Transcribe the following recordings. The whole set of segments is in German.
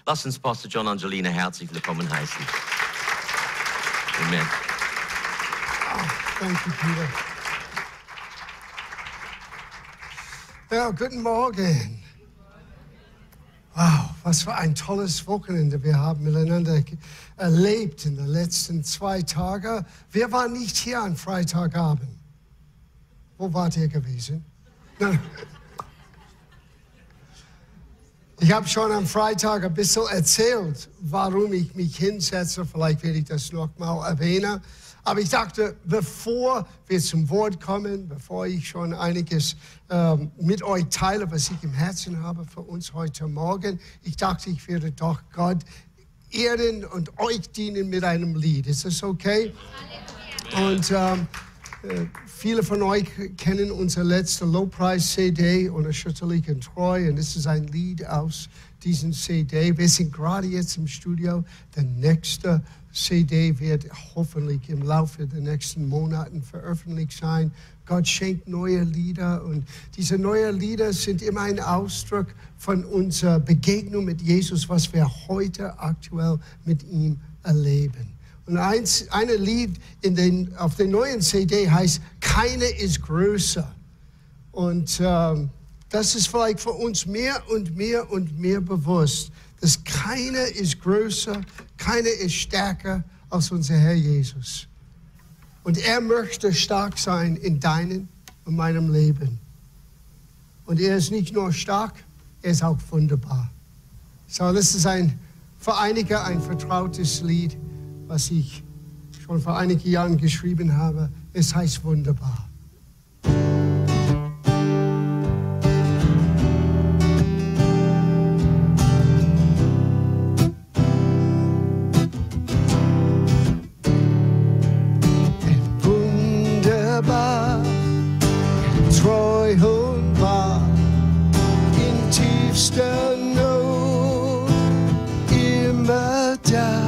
Lass uns Pastor John Angelina herzlich willkommen heißen. Amen. Danke, Peter. Ja, guten Morgen. Wow, was für ein tolles Wochenende wir haben miteinander erlebt in den letzten 2 Tagen. Wer war nicht hier am Freitagabend? Wo wart ihr gewesen? Ich habe schon am Freitag ein bisschen erzählt, warum ich mich hinsetze. Vielleicht werde ich das noch mal erwähnen. Aber ich dachte, bevor wir zum Wort kommen, bevor ich schon einiges mit euch teile, was ich im Herzen habe für uns heute Morgen, ich dachte, ich werde doch Gott ehren und euch dienen mit einem Lied. Ist das okay? Und viele von euch kennen unsere letzte Lobpreis-CD, Unerschütterlich und Treu. Und das ist ein Lied aus diesem CD. Wir sind gerade jetzt im Studio. Der nächste CD wird hoffentlich im Laufe der nächsten Monaten veröffentlicht sein. Gott schenkt neue Lieder. Und diese neuen Lieder sind immer ein Ausdruck von unserer Begegnung mit Jesus, was wir heute aktuell mit ihm erleben. Und ein Lied auf der neuen CD heißt, keine ist größer. Und das ist vielleicht für uns mehr und mehr und mehr bewusst, dass keiner ist größer, keiner ist stärker als unser Herr Jesus. Und er möchte stark sein in deinem und meinem Leben. Und er ist nicht nur stark, er ist auch wunderbar. So, das ist für einige ein vertrautes Lied, was ich schon vor einigen Jahren geschrieben habe. Es heißt wunderbar. Wunderbar, treu und wahr, in tiefster Not, immer da.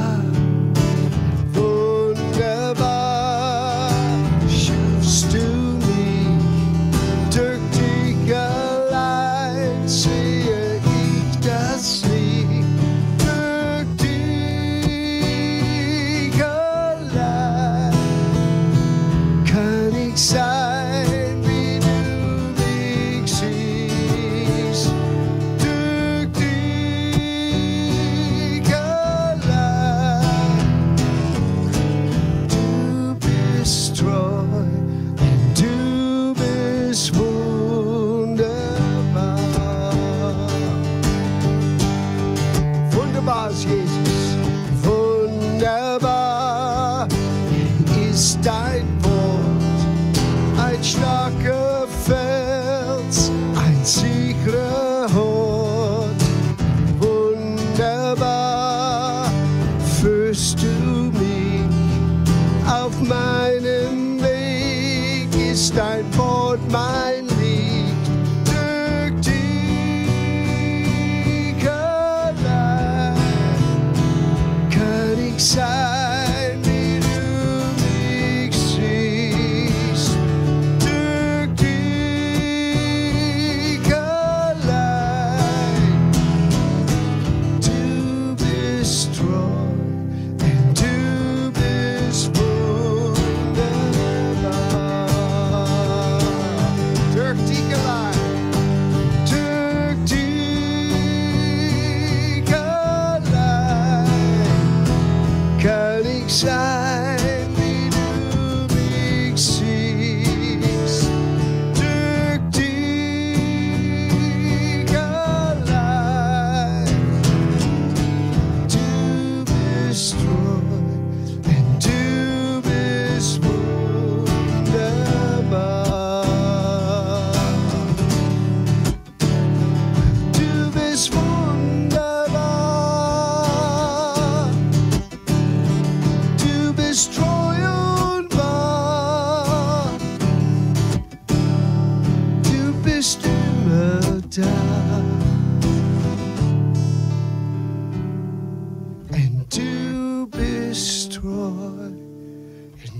treu, und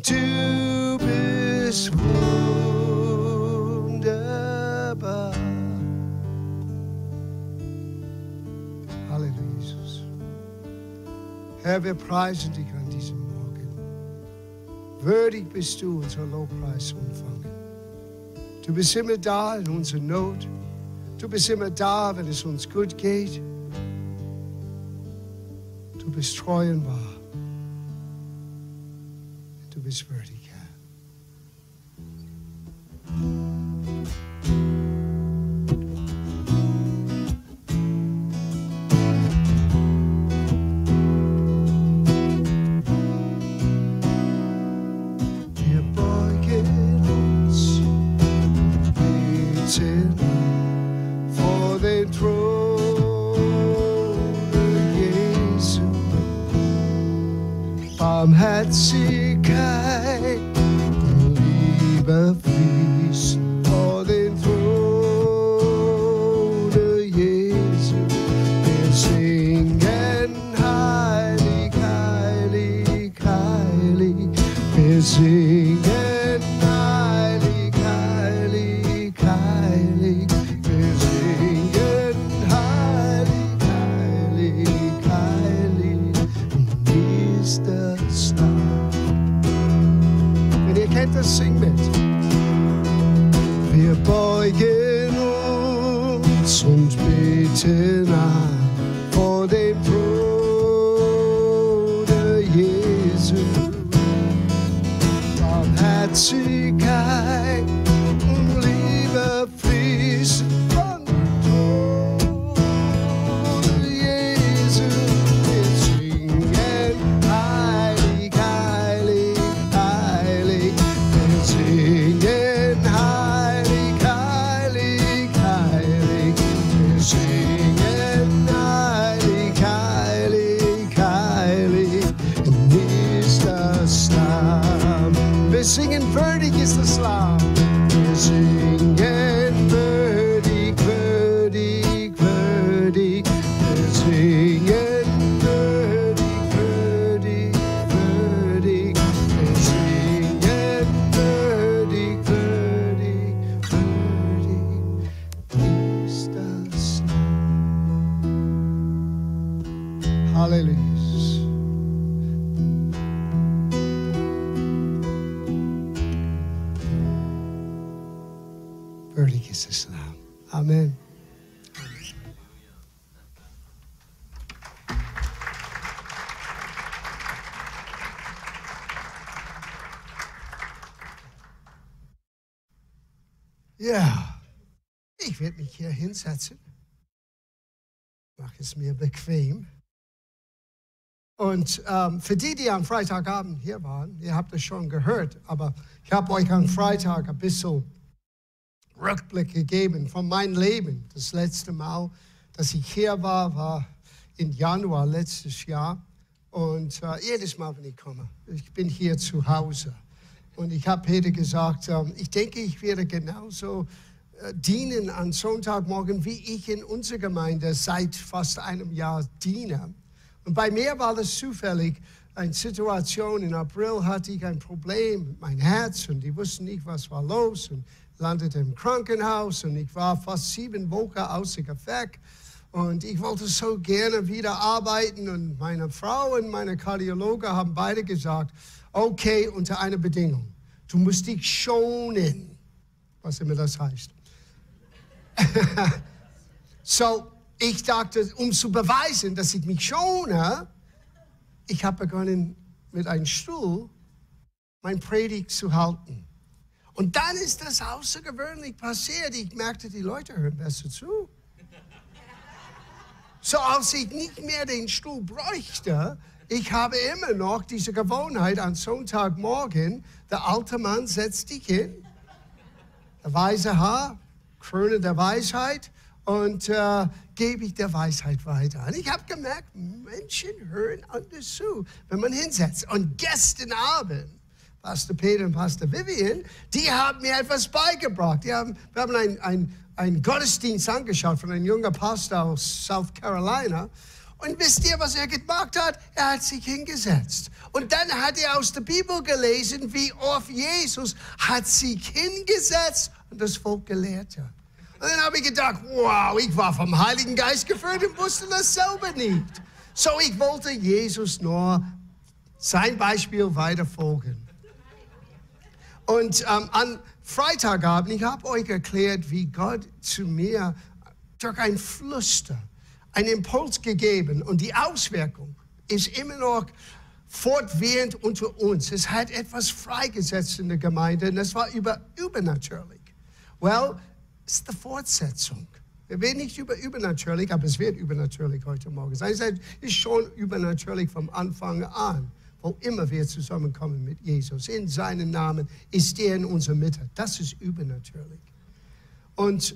du bist wunderbar. Halleluja, Jesus. Herr, wir preisen dich an diesem Morgen. Würdig bist du, unser Lobpreis zu empfangen. Du bist immer da in unserer Not. Du bist immer da, wenn es uns gut geht. Du bist treu und wahr. Du bist würdig, Herr. Wir beugen uns, beten vor den Thron Jesu. Barmherzigkeit, Liebe fließen vor den Thron Jesu. Wir singen heilig, heilig, heilig. Wir singen heilig, heilig, heilig. Wir singen heilig, heilig, heilig. Ist das da? Wenn ihr kennt das, sing mit. Wir beugen uns und beten an vor dem Thron Jesu. Barmherzigkeit und Liebe fließen von dem Thron Jesu. Wir singen heilig, heilig, heilig. Wir singen heilig, heilig, heilig. Wir singen heilig, heilig, heilig. Ist das Lamm. Wir singen würdig ist das Lamm. Wir singen würdig, würdig, würdig. Wir singen würdig, würdig, würdig. Wir singen würdig, würdig, würdig. Ist das Lamm. Halleluja. Würdig ist das Lamm. Amen. Ja, ich werde mich hier hinsetzen. Mach es mir bequem. Und für die am Freitagabend hier waren, ihr habt es schon gehört, aber ich habe euch am Freitag ein bisschen Rückblick gegeben von meinem Leben. Das letzte Mal, dass ich hier war im Januar letztes Jahr. Und jedes Mal, wenn ich komme, ich bin hier zu Hause. Und ich habe Peter gesagt, ich denke, ich werde genauso dienen an Sonntagmorgen, wie ich in unserer Gemeinde seit fast einem Jahr diene. Und bei mir war das zufällig eine Situation. Im April hatte ich ein Problem mit meinem Herz und ich wusste nicht, was war los. Und landete im Krankenhaus und ich war fast 7 Wochen außer Gefecht. Und ich wollte so gerne wieder arbeiten. Und meine Frau und meine Kardiologe haben beide gesagt, okay, unter einer Bedingung. Du musst dich schonen, was immer das heißt. So, ich dachte, um zu beweisen, dass ich mich schone, ich habe begonnen, mit einem Stuhl mein Predigt zu halten. Und dann ist das außergewöhnlich passiert. Ich merkte, die Leute hören besser zu. So, als ich nicht mehr den Stuhl bräuchte, ich habe immer noch diese Gewohnheit an Sonntagmorgen, der alte Mann setzt dich hin, der weiße Haar, Krone der Weisheit und gebe ich der Weisheit weiter. Und ich habe gemerkt, Menschen hören anders zu, wenn man hinsetzt. Und gestern Abend, Pastor Peter und Pastor Vivian, die haben mir etwas beigebracht. Wir haben einen Gottesdienst angeschaut von einem jungen Pastor aus South Carolina. Und wisst ihr, was er gemacht hat? Er hat sich hingesetzt. Und dann hat er aus der Bibel gelesen, wie oft Jesus hat sich hingesetzt und das Volk gelehrt hat. Und dann habe ich gedacht, wow, ich war vom Heiligen Geist gefüllt und wusste das selber nicht. So, ich wollte Jesus nur sein Beispiel weiter folgen. Und an Freitagabend, ich habe euch erklärt, wie Gott zu mir durch ein Flüster einen Impuls gegeben. Und die Auswirkung ist immer noch fortwährend unter uns. Es hat etwas freigesetzt in der Gemeinde und das war übernatürlich. Well, es ist die Fortsetzung. Wir reden nicht über übernatürlich, aber es wird übernatürlich heute Morgen sein. Es ist schon übernatürlich vom Anfang an. Wo immer wir zusammenkommen mit Jesus, in seinem Namen ist er in unserer Mitte. Das ist übernatürlich. Und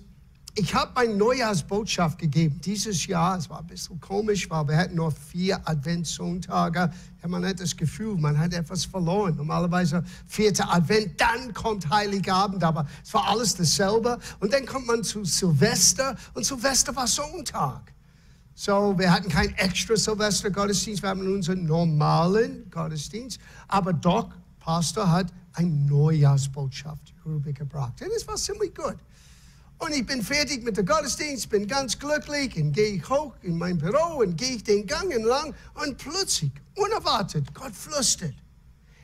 ich habe meine Neujahrsbotschaft gegeben dieses Jahr. Es war ein bisschen komisch, weil wir hatten noch 4 Adventssonntage. Ja, man hat das Gefühl, man hat etwas verloren. Normalerweise 4. Advent, dann kommt Heiligabend, aber es war alles dasselbe. Und dann kommt man zu Silvester und Silvester war Sonntag. So, wir hatten keinen extra Silvester-Gottesdienst, wir haben unseren normalen Gottesdienst. Aber doch, Pastor hat eine Neujahrsbotschaft rübergebracht. Und es war ziemlich gut. Und ich bin fertig mit dem Gottesdienst, bin ganz glücklich und gehe ich hoch in mein Büro und gehe ich den Gang entlang und plötzlich, unerwartet, Gott flüstert.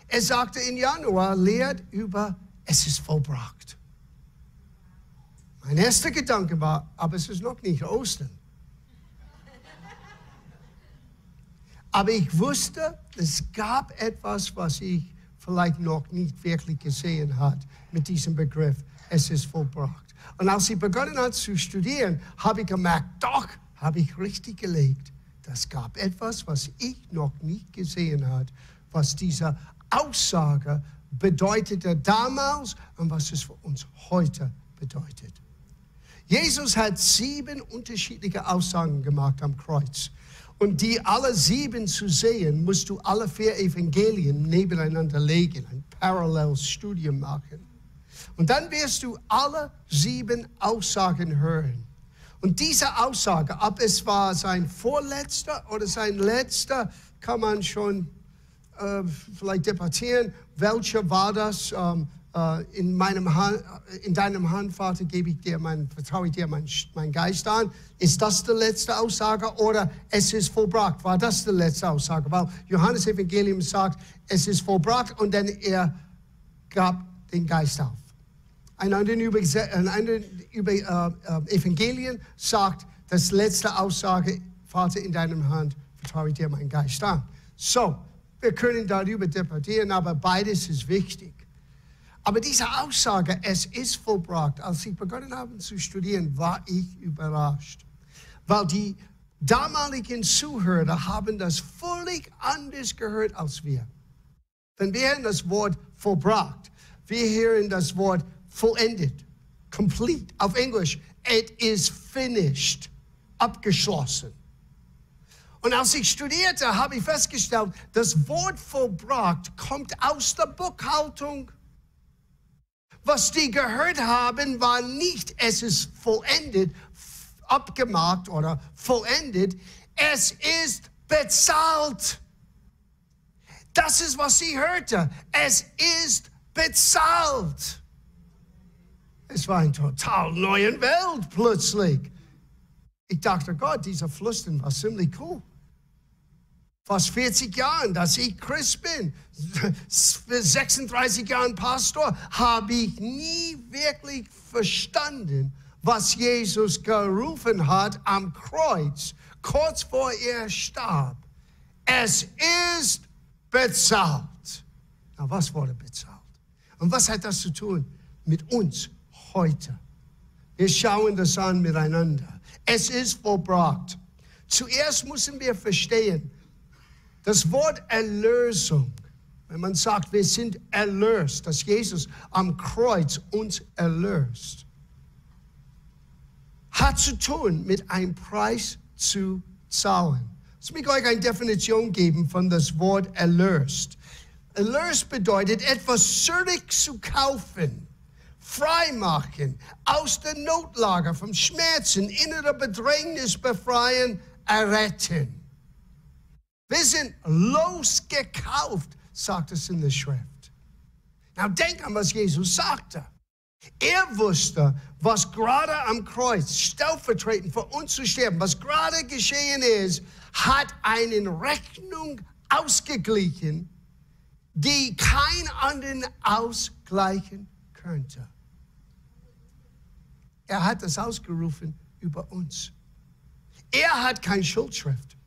Er sagte im Januar, lehrt über, es ist vollbracht. Mein erster Gedanke war, aber es ist noch nicht Ostern. Aber ich wusste, es gab etwas, was ich vielleicht noch nicht wirklich gesehen habe mit diesem Begriff, es ist vollbracht. Und als ich begonnen habe zu studieren, habe ich gemerkt, doch, habe ich richtig gelegt. Das gab etwas, was ich noch nicht gesehen habe, was diese Aussage bedeutete damals und was es für uns heute bedeutet. Jesus hat 7 unterschiedliche Aussagen gemacht am Kreuz. Und die alle 7 zu sehen, musst du alle 4 Evangelien nebeneinander legen, ein Parallelstudium machen. Und dann wirst du alle 7 Aussagen hören. Und diese Aussage, ob es war sein vorletzter oder sein letzter, kann man schon vielleicht debattieren. Welcher war das? In deinem Hand, Vater, vertraue ich dir meinen Geist an. Ist das die letzte Aussage oder es ist vollbracht? War das die letzte Aussage? Weil Johannes Evangelium sagt, es ist vollbracht und dann er gab den Geist auf. Ein anderer Evangelien sagt, das letzte Aussage, Vater, in deinem Hand vertraue ich dir meinen Geist an. So, wir können darüber debattieren, aber beides ist wichtig. Aber diese Aussage, es ist vollbracht, als ich begonnen habe zu studieren, war ich überrascht. Weil die damaligen Zuhörer haben das völlig anders gehört als wir. Wenn wir hören das Wort vollbracht, wir hören das Wort vollendet, complete. Auf Englisch, it is finished, abgeschlossen. Und als ich studierte, habe ich festgestellt, das Wort vollbracht kommt aus der Buchhaltung. Was die gehört haben, war nicht, es ist vollendet, abgemacht oder vollendet. Es ist bezahlt. Das ist, was sie hörte. Es ist bezahlt. Es war eine total neue Welt plötzlich. Ich dachte, Gott, dieser Flüstern war ziemlich cool. Fast 40 Jahren, dass ich Christ bin, 36 Jahren Pastor, habe ich nie wirklich verstanden, was Jesus gerufen hat am Kreuz, kurz vor er starb. Es ist bezahlt. Na, was wurde bezahlt? Und was hat das zu tun mit uns heute? Wir schauen das an miteinander. Es ist vollbracht. Zuerst müssen wir verstehen, das Wort Erlösung, wenn man sagt, wir sind erlöst, dass Jesus am Kreuz uns erlöst, hat zu tun mit einem Preis zu zahlen. Lass mich euch eine Definition geben von das Wort erlöst. Erlöst bedeutet, etwas zurückzukaufen, freimachen, aus der Notlage, vom Schmerzen, innerer Bedrängnis befreien, erretten. Wir sind losgekauft, sagt es in der Schrift. Na, denk an, was Jesus sagte. Er wusste, was gerade am Kreuz stellvertretend für uns zu sterben, was gerade geschehen ist, hat eine Rechnung ausgeglichen, die kein anderen ausgleichen könnte. Er hat es ausgerufen über uns. Er hat keine Schuldschrift.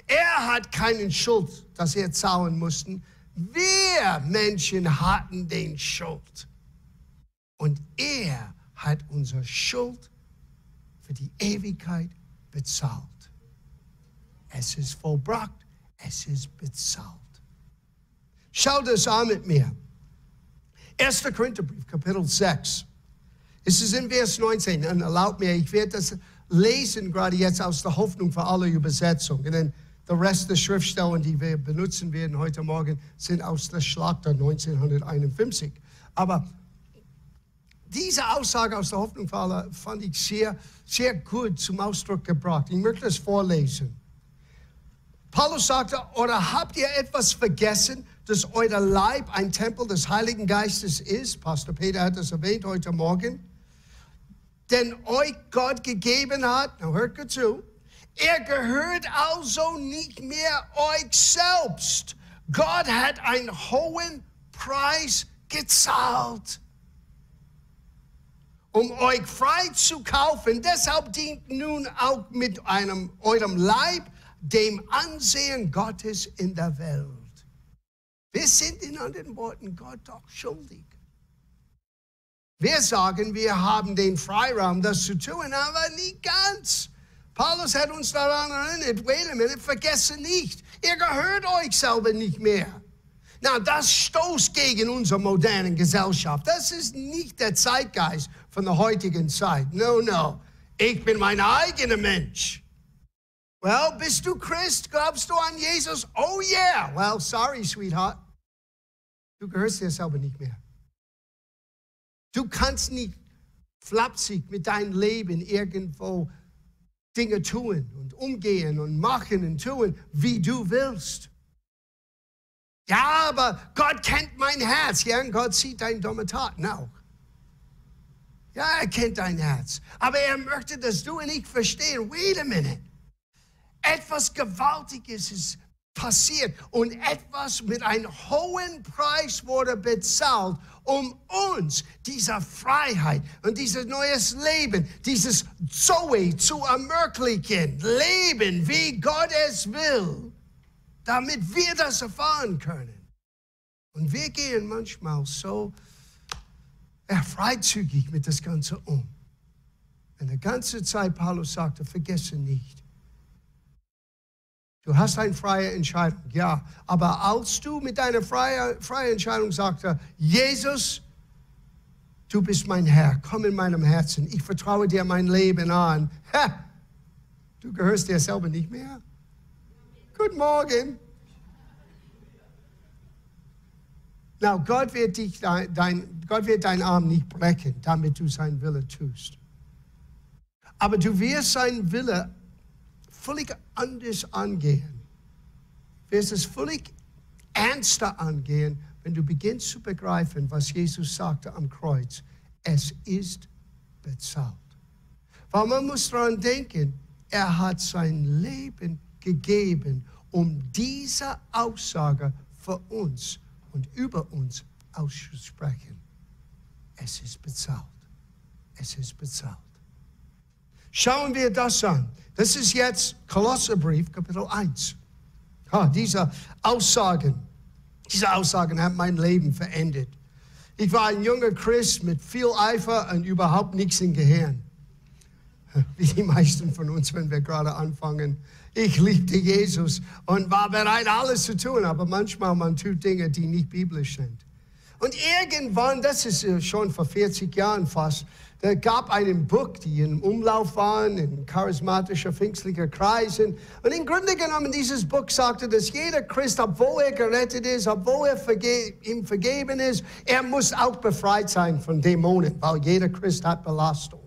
Er hat keinen Schuld, das er zahlen mussten. Wir Menschen hatten den Schuld. Und er hat unsere Schuld für die Ewigkeit bezahlt. Es ist vollbracht, es ist bezahlt. Schau das an mit mir. 1. Korintherbrief, Kapitel 6. Es ist in Vers 19. Und erlaubt mir, ich werde das lesen gerade jetzt aus der Hoffnung für alle Übersetzungen. Denn der Rest der Schriftstellen, die wir benutzen werden heute Morgen, sind aus der Schlachter 1951. Aber diese Aussage aus der Hoffnung für alle fand ich sehr, sehr gut zum Ausdruck gebracht. Ich möchte es vorlesen. Paulus sagte, oder habt ihr etwas vergessen, dass euer Leib ein Tempel des Heiligen Geistes ist? Pastor Peter hat das erwähnt heute Morgen. Den euch Gott gegeben hat, now hört gut zu, er gehört also nicht mehr euch selbst. Gott hat einen hohen Preis gezahlt, um euch frei zu kaufen. Deshalb dient nun auch mit eurem Leib dem Ansehen Gottes in der Welt. Wir sind in anderen Worten Gott doch schuldig. Wir sagen, wir haben den Freiraum, das zu tun, aber nicht ganz. Paulus hat uns daran erinnert, wait a minute, vergesse nicht, ihr gehört euch selber nicht mehr. Na, das stoßt gegen unsere moderne Gesellschaft. Das ist nicht der Zeitgeist von der heutigen Zeit. No, no. Ich bin mein eigener Mensch. Well, bist du Christ? Glaubst du an Jesus? Oh yeah. Well, sorry, sweetheart. Du gehörst dir selber nicht mehr. Du kannst nicht flapsig mit deinem Leben irgendwo Dinge tun und umgehen und machen und tun, wie du willst. Ja, aber Gott kennt mein Herz. Ja, und Gott sieht deine dumme Taten auch. Ja, er kennt dein Herz. Aber er möchte, dass du und ich verstehen, wait a minute. Etwas Gewaltiges ist passiert und etwas mit einem hohen Preis wurde bezahlt, um uns diese Freiheit und dieses neues Leben, dieses Zoe zu ermöglichen. Leben, wie Gott es will, damit wir das erfahren können. Und wir gehen manchmal so freizügig mit das Ganze um. Und die ganze Zeit Paulus sagte, vergesse nicht. Du hast eine freie Entscheidung, ja. Aber als du mit deiner freien Entscheidung sagte, Jesus, du bist mein Herr, komm in meinem Herzen, ich vertraue dir mein Leben an. Du gehörst dir selber nicht mehr. Guten Morgen. Now, Gott wird deinen Arm nicht brechen, damit du seinen Wille tust. Aber du wirst seinen Wille völlig anders angehen. Du wirst es völlig ernster angehen, wenn du beginnst zu begreifen, was Jesus sagte am Kreuz. Es ist bezahlt. Weil man muss daran denken, er hat sein Leben gegeben, um diese Aussage für uns und über uns auszusprechen. Es ist bezahlt. Es ist bezahlt. Schauen wir das an. Das ist jetzt Kolosserbrief, Kapitel 1. Diese Aussagen haben mein Leben verändert. Ich war ein junger Christ mit viel Eifer und überhaupt nichts im Gehirn. Wie die meisten von uns, wenn wir gerade anfangen. Ich liebte Jesus und war bereit, alles zu tun, aber manchmal man tut Dinge, die nicht biblisch sind. Und irgendwann, das ist schon vor 40 Jahren fast, da gab ein Buch, die im Umlauf waren, in charismatischer, pfingstlicher Kreisen. Und im Grunde genommen, dieses Buch sagte, dass jeder Christ, obwohl er gerettet ist, obwohl ihm vergeben ist, er muss auch befreit sein von Dämonen, weil jeder Christ hat Belastung.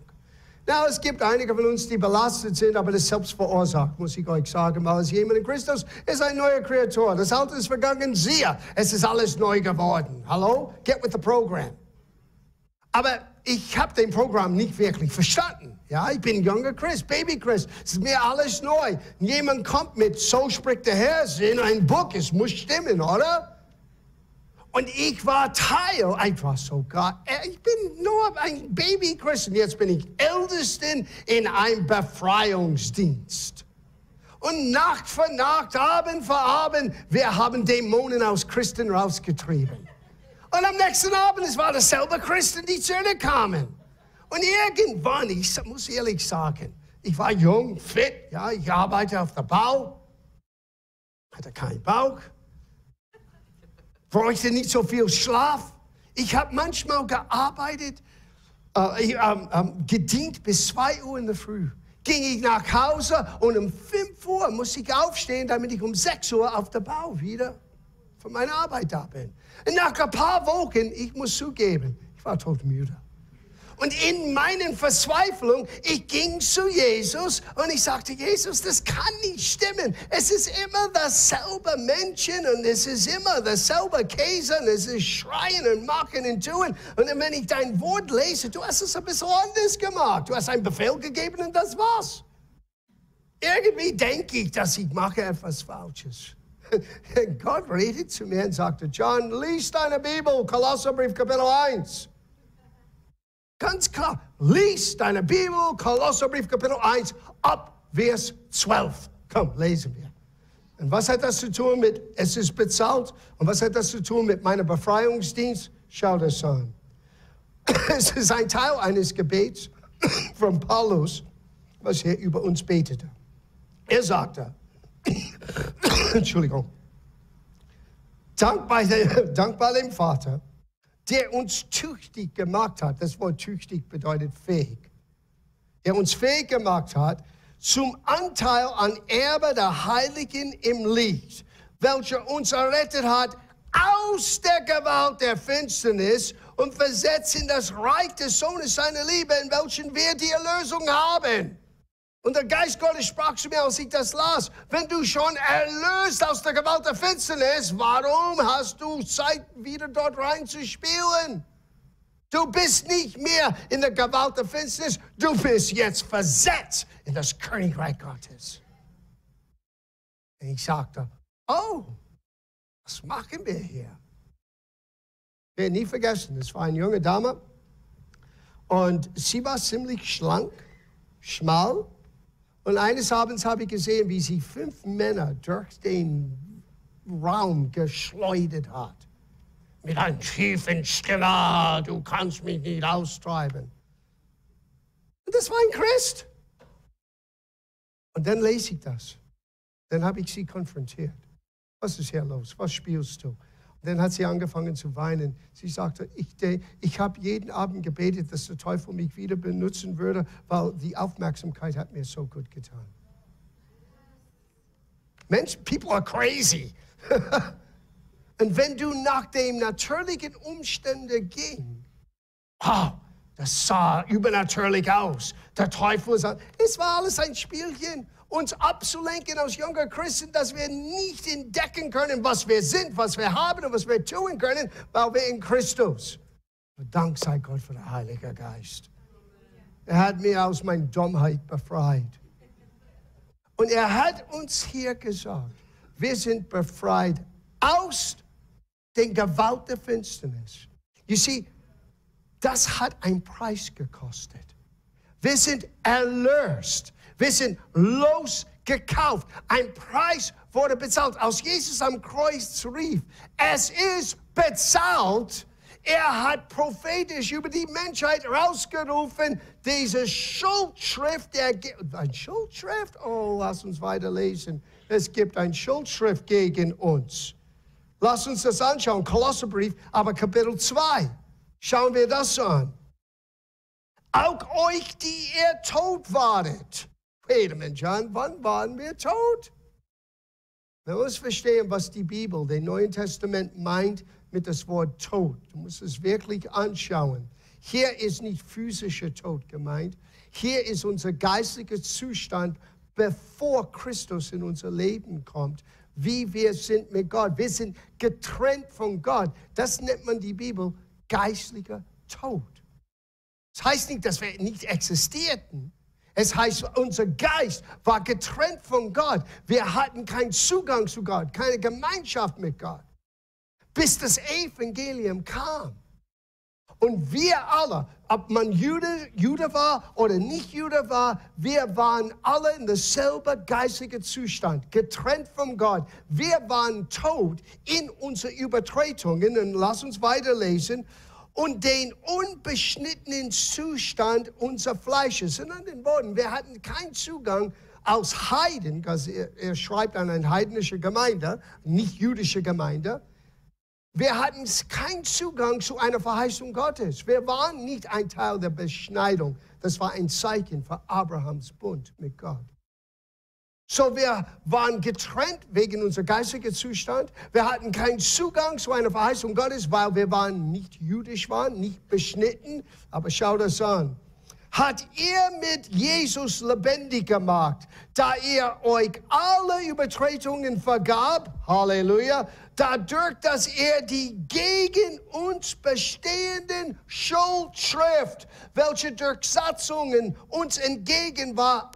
Ja, es gibt einige von uns, die belastet sind, aber das ist selbst verursacht, muss ich euch sagen. Weil es jemand in Christus ist ein neuer Kreatur. Das Alte ist vergangen, siehe, es ist alles neu geworden. Hallo? Get with the program. Aber ich habe den Programm nicht wirklich verstanden. Ja, ich bin ein junger Christ, Baby Christ. Es ist mir alles neu. Und jemand kommt mit, so spricht der Herr, es ist in ein Buch, es muss stimmen, oder? Und ich war Teil, einfach sogar, ich bin nur ein Baby-Christ und jetzt bin ich Ältesten in einem Befreiungsdienst. Und Nacht für Nacht, Abend für Abend, wir haben Dämonen aus Christen rausgetrieben. Und am nächsten Abend, es war dasselbe Christen, die zurückkamen. Und irgendwann, ich muss ehrlich sagen, ich war jung, fit, ja, ich arbeite auf dem Bau, hatte keinen Bauch. Bräuchte nicht so viel Schlaf. Ich habe manchmal gearbeitet, gedient bis 2 Uhr in der Früh. Ging ich nach Hause und um 5 Uhr musste ich aufstehen, damit ich um 6 Uhr auf der Bau wieder von meiner Arbeit da bin. Und nach ein paar Wochen, ich muss zugeben, ich war todmüde. Und in meinen Verzweiflung, ich ging zu Jesus und ich sagte, Jesus, das kann nicht stimmen. Es ist immer dasselbe Menschen und es ist immer dasselbe Käse und es ist Schreien und Machen und Tun. Und wenn ich dein Wort lese, du hast es ein bisschen anders gemacht. Du hast einen Befehl gegeben und das war's. Irgendwie denke ich, dass ich mache etwas Falsches. Gott redet zu mir und sagte, John, lies deine Bibel, Kolosserbrief Kapitel 1. Ganz klar, lies deine Bibel, Kolosserbrief, Kapitel 1, ab Vers 12. Komm, lesen wir. Und was hat das zu tun mit, es ist bezahlt? Und was hat das zu tun mit meinem Befreiungsdienst? Schau das an. Es ist ein Teil eines Gebets von Paulus, was er über uns betete. Er sagte, Entschuldigung, dankbar dem Vater, der uns tüchtig gemacht hat, das Wort tüchtig bedeutet fähig, der uns fähig gemacht hat zum Anteil an Erbe der Heiligen im Licht, welcher uns errettet hat aus der Gewalt der Finsternis und versetzt in das Reich des Sohnes seiner Liebe, in welchem wir die Erlösung haben. Und der Geist Gottes sprach zu mir, als ich das las, wenn du schon erlöst aus der Gewalt der Finsternis, warum hast du Zeit, wieder dort reinzuspielen? Du bist nicht mehr in der Gewalt der Finsternis, du bist jetzt versetzt in das Königreich Gottes. Und ich sagte, oh, was machen wir hier? Ich werde nie vergessen, es war eine junge Dame und sie war ziemlich schlank, schmal. Und eines Abends habe ich gesehen, wie sie 5 Männer durch den Raum geschleudert hat. Mit einer tiefen Stimme, du kannst mich nicht austreiben. Und das war ein Christ. Und dann lese ich das. Dann habe ich sie konfrontiert. Was ist hier los? Was spielst du? Und dann hat sie angefangen zu weinen. Sie sagte, ich habe jeden Abend gebetet, dass der Teufel mich wieder benutzen würde, weil die Aufmerksamkeit hat mir so gut getan. Mensch, people are crazy. Und wenn du nach den natürlichen Umständen gehst, das sah übernatürlich aus. Der Teufel sagt, es war alles ein Spielchen, uns abzulenken als junger Christen, dass wir nicht entdecken können, was wir sind, was wir haben und was wir tun können, weil wir in Christus. Und Dank sei Gott für den Heiligen Geist. Er hat mich aus meiner Dummheit befreit. Und er hat uns hier gesagt, wir sind befreit aus der Gewalt der Finsternis. You see, das hat einen Preis gekostet. Wir sind erlöst. Wir sind losgekauft. Ein Preis wurde bezahlt. Als Jesus am Kreuz rief, es ist bezahlt, er hat prophetisch über die Menschheit rausgerufen, diese Schuldschrift, eine Schuldschrift? Oh, lass uns weiterlesen. Es gibt eine Schuldschrift gegen uns. Lass uns das anschauen, Kolosserbrief, aber Kapitel 2. Schauen wir das an. Auch euch, die ihr tot waret. Wait a minute, John, wann waren wir tot? Man muss verstehen, was die Bibel, das Neue Testament, meint mit das Wort Tod. Du musst es wirklich anschauen. Hier ist nicht physischer Tod gemeint. Hier ist unser geistlicher Zustand, bevor Christus in unser Leben kommt. Wie wir sind mit Gott. Wir sind getrennt von Gott. Das nennt man die Bibel geistlicher Tod. Das heißt nicht, dass wir nicht existierten. Es heißt, unser Geist war getrennt von Gott. Wir hatten keinen Zugang zu Gott, keine Gemeinschaft mit Gott, bis das Evangelium kam. Und wir alle, ob man Jude war oder nicht Jude war, wir waren alle in derselben geistlichen Zustand, getrennt von Gott. Wir waren tot in unseren Übertretungen. Und lass uns weiterlesen. Und den unbeschnittenen Zustand unserer Fleisches. In anderen Worten, wir hatten keinen Zugang als Heiden, also er schreibt an eine heidnische Gemeinde, nicht jüdische Gemeinde. Wir hatten keinen Zugang zu einer Verheißung Gottes. Wir waren nicht ein Teil der Beschneidung. Das war ein Zeichen für Abrahams Bund mit Gott. So, wir waren getrennt wegen unserer geistigen Zustand. Wir hatten keinen Zugang zu einer Verheißung Gottes, weil wir nicht jüdisch waren, nicht beschnitten. Aber schau das an. Hat er mit Jesus lebendig gemacht, da er euch alle Übertretungen vergab, Halleluja, dadurch, dass er die gegen uns bestehenden Schuldschrift, welche durch Satzungen uns entgegen war,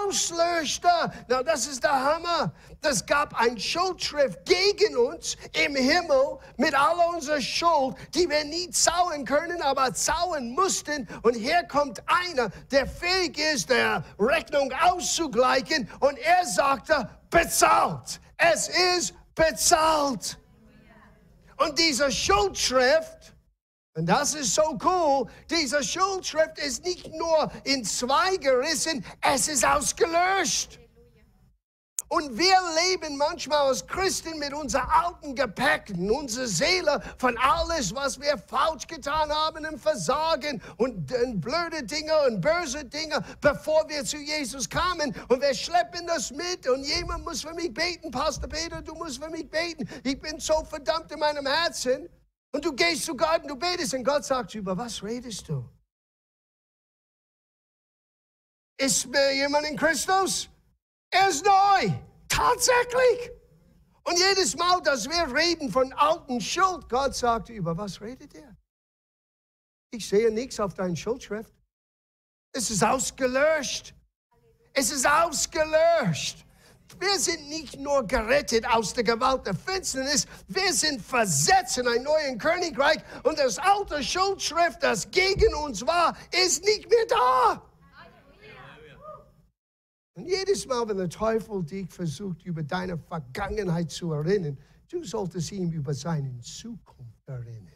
auslöschte. Na, das ist der Hammer. Das gab ein Schuldschrift gegen uns im Himmel mit aller unserer Schuld, die wir nie zahlen können, aber zahlen mussten. Und hier kommt einer, der fähig ist, der Rechnung auszugleichen. Und er sagte, bezahlt. Es ist bezahlt. Und diese Schuldschrift, und das ist so cool, diese Schuldschrift ist nicht nur in zwei gerissen, es ist ausgelöscht. Und wir leben manchmal als Christen mit unserem alten Gepäck, unserer Seele von alles, was wir falsch getan haben und Versagen und blöde Dinge und böse Dinge, bevor wir zu Jesus kamen. Und wir schleppen das mit und jemand muss für mich beten. Pastor Peter, du musst für mich beten. Ich bin so verdammt in meinem Herzen. Und du gehst zu Gott und du betest und Gott sagt, über was redest du? Ist jemand in Christus? Er ist neu. Tatsächlich. Und jedes Mal, dass wir reden von alten Schuld, Gott sagt, über was redet ihr? Ich sehe nichts auf deiner Schuldschrift. Es ist ausgelöscht. Es ist ausgelöscht. Wir sind nicht nur gerettet aus der Gewalt der Finsternis, wir sind versetzt in ein neues Königreich und das alte Schuldschrift, das gegen uns war, ist nicht mehr da. Und jedes Mal, wenn der Teufel dich versucht, über deine Vergangenheit zu erinnern, du solltest ihn über seine Zukunft erinnern.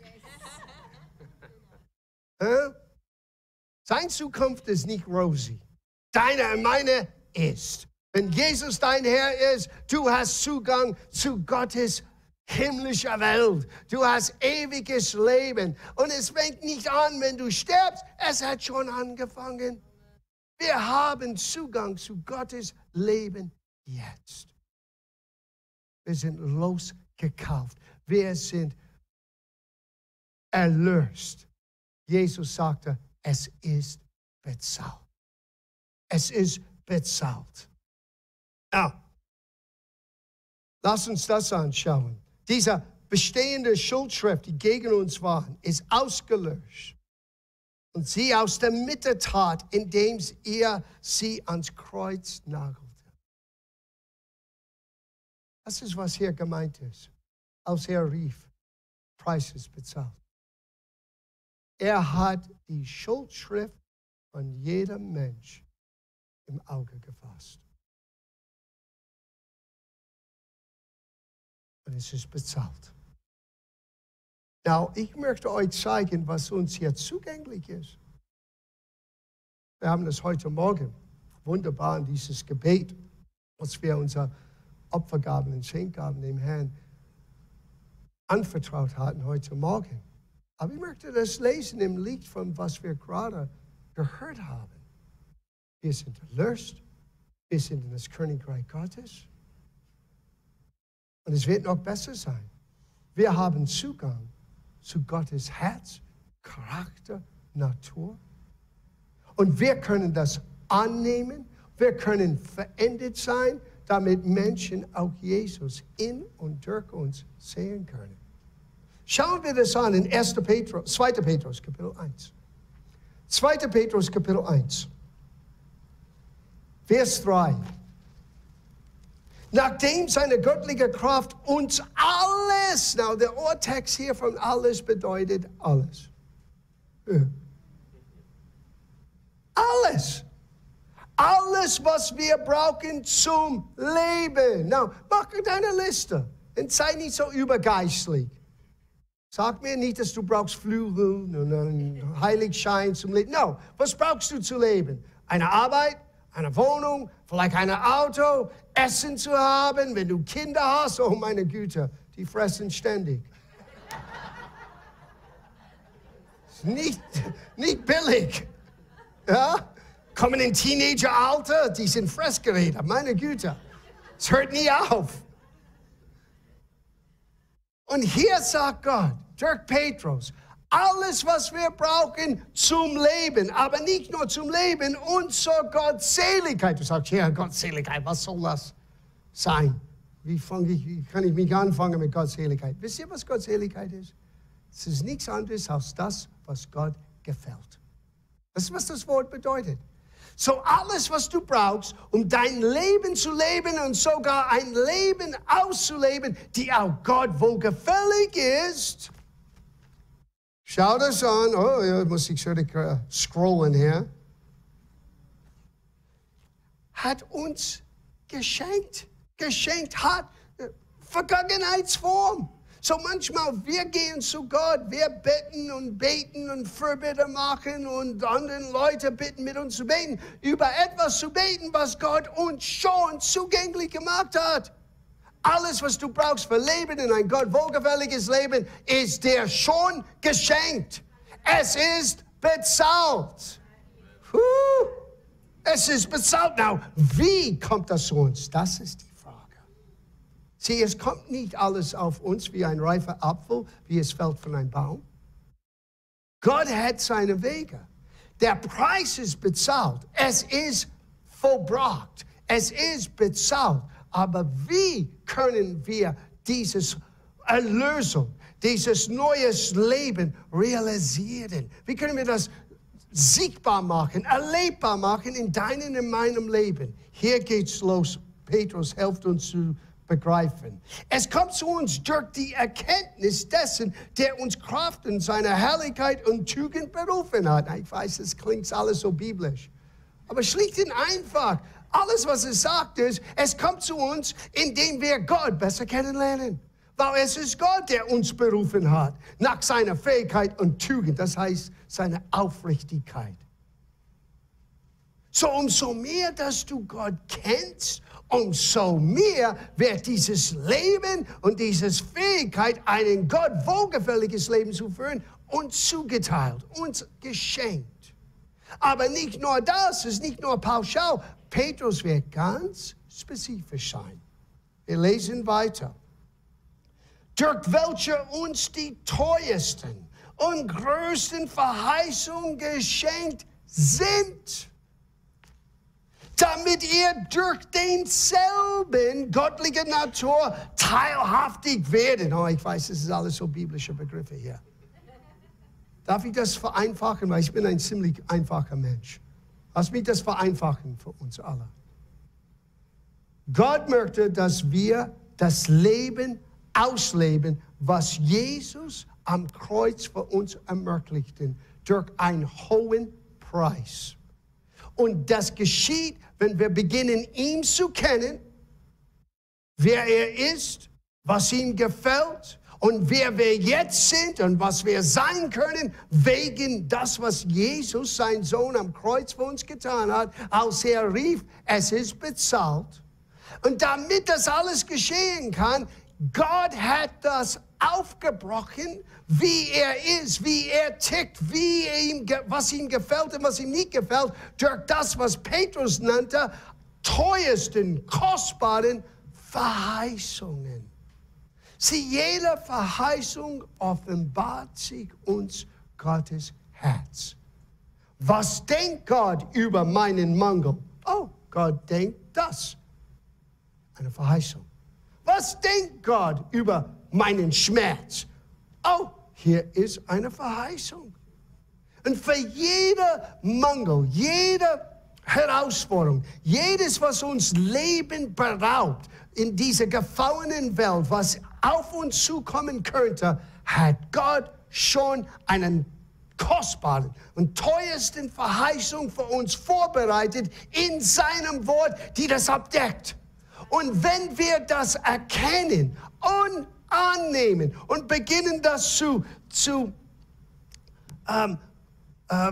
Seine Zukunft ist nicht rosy. Deine und meine ist. Wenn Jesus dein Herr ist, du hast Zugang zu Gottes himmlischer Welt. Du hast ewiges Leben. Und es fängt nicht an, wenn du stirbst. Es hat schon angefangen. Wir haben Zugang zu Gottes Leben jetzt. Wir sind losgekauft. Wir sind erlöst. Jesus sagte, es ist bezahlt. Es ist bezahlt. Now, lass uns das anschauen. Diese bestehende Schuldschrift, die gegen uns war, ist ausgelöscht. Und sie aus der Mitte tat, indem er sie ans Kreuz nagelte. Das ist, was hier gemeint ist. Als er rief, Preis ist bezahlt. Er hat die Schuldschrift von jedem Mensch im Auge gefasst. Und es ist bezahlt. Now, ich möchte euch zeigen, was uns hier zugänglich ist. Wir haben das heute Morgen wunderbar in dieses Gebet, als wir unsere Opfergaben und Schenkgaben dem Herrn anvertraut hatten heute Morgen. Aber ich möchte das lesen im Licht von was wir gerade gehört haben. Wir sind erlöst, wir sind in das Königreich Gottes. Und es wird noch besser sein. Wir haben Zugang zu Gottes Herz, Charakter, Natur. Und wir können das annehmen. Wir können verändert sein, damit Menschen auch Jesus in und durch uns sehen können. Schauen wir das an in 2. Petrus, Kapitel 1. 2. Petrus, Kapitel 1. Vers 3. Nachdem seine göttliche Kraft uns alles, der Urtext hier von alles bedeutet alles. Alles. Alles, was wir brauchen zum Leben. Mach deine Liste und sei nicht so übergeistlich. Sag mir nicht, dass du brauchst Flügel und einen Heiligschein zum Leben. No, was brauchst du zu leben? Eine Arbeit, eine Wohnung, vielleicht ein Auto, Essen zu haben. Wenn du Kinder hast, oh meine Güte, die fressen ständig. Nicht billig. Ja? Kommen in Teenageralter, die sind Fressgeräte, meine Güte. Es hört nie auf. Und hier sagt Gott, durch Petrus, alles, was wir brauchen zum Leben, aber nicht nur zum Leben und zur Gottseligkeit. Du sagst, ja, Gottseligkeit, was soll das sein? Wie kann ich mich anfangen mit Gottseligkeit? Wisst ihr, was Gottseligkeit ist? Es ist nichts anderes als das, was Gott gefällt. Das ist, was das Wort bedeutet. So alles, was du brauchst, um dein Leben zu leben und sogar ein Leben auszuleben, die auch Gott wohlgefällig ist. Schau das an. Oh, ja, muss ich so scrollen hier. Hat uns geschenkt. Geschenkt hat Vergangenheitsform. So manchmal, wir gehen zu Gott, wir beten und Fürbitte machen und anderen Leute bitten, mit uns zu beten, über etwas zu beten, was Gott uns schon zugänglich gemacht hat. Alles, was du brauchst für Leben in ein Gott wohlgefälliges Leben, ist dir schon geschenkt. Es ist bezahlt. Es ist bezahlt. Wie kommt das zu uns? Das ist die Frage. Sieh, es kommt nicht alles auf uns wie ein reifer Apfel, wie es fällt von einem Baum. Gott hat seine Wege. Der Preis ist bezahlt. Es ist vollbracht. Es ist bezahlt. Aber wie können wir dieses Erlösung, dieses neues Leben realisieren? Wie können wir das sichtbar machen, erlebbar machen in deinem und meinem Leben? Hier geht's los. Petrus hilft uns zu begreifen. Es kommt zu uns durch die Erkenntnis dessen, der uns Kraft in seiner Herrlichkeit und Tugend berufen hat. Ich weiß, das klingt alles so biblisch. Aber schlicht und einfach, alles, was es sagt, ist, es kommt zu uns, indem wir Gott besser kennenlernen. Weil es ist Gott, der uns berufen hat, nach seiner Fähigkeit und Tugend, das heißt seine Aufrichtigkeit. So umso mehr, dass du Gott kennst, umso mehr wird dieses Leben und diese Fähigkeit, ein Gott wohlgefälliges Leben zu führen, uns zugeteilt, uns geschenkt. Aber nicht nur das, es ist nicht nur pauschal. Petrus wird ganz spezifisch sein. Wir lesen weiter. Durch welche uns die teuersten und größten Verheißungen geschenkt sind, damit ihr durch denselben göttliche Natur teilhaftig werdet. Oh, ich weiß, das ist alles so biblische Begriffe hier. Darf ich das vereinfachen? Weil ich bin ein ziemlich einfacher Mensch. Lass mich das vereinfachen für uns alle. Gott möchte, dass wir das Leben ausleben, was Jesus am Kreuz für uns ermöglichte, durch einen hohen Preis. Und das geschieht, wenn wir beginnen, ihn zu kennen, wer er ist, was ihm gefällt und wer wir jetzt sind und was wir sein können, wegen das, was Jesus, sein Sohn, am Kreuz für uns getan hat, als er rief, es ist bezahlt. Und damit das alles geschehen kann, Gott hat das aufgebrochen, wie er ist, wie er tickt, was ihm gefällt und was ihm nicht gefällt, durch das, was Petrus nannte, teuersten, kostbaren Verheißungen. Sieh, jede Verheißung offenbart sich uns Gottes Herz. Was denkt Gott über meinen Mangel? Oh, Gott denkt das. Eine Verheißung. Was denkt Gott über meinen Schmerz? Oh, hier ist eine Verheißung. Und für jeden Mangel, jede Herausforderung, jedes, was uns Leben beraubt, in dieser gefallenen Welt, was auf uns zukommen könnte, hat Gott schon einen kostbaren und teuersten Verheißung für uns vorbereitet in seinem Wort, die das abdeckt. Und wenn wir das erkennen und annehmen und beginnen das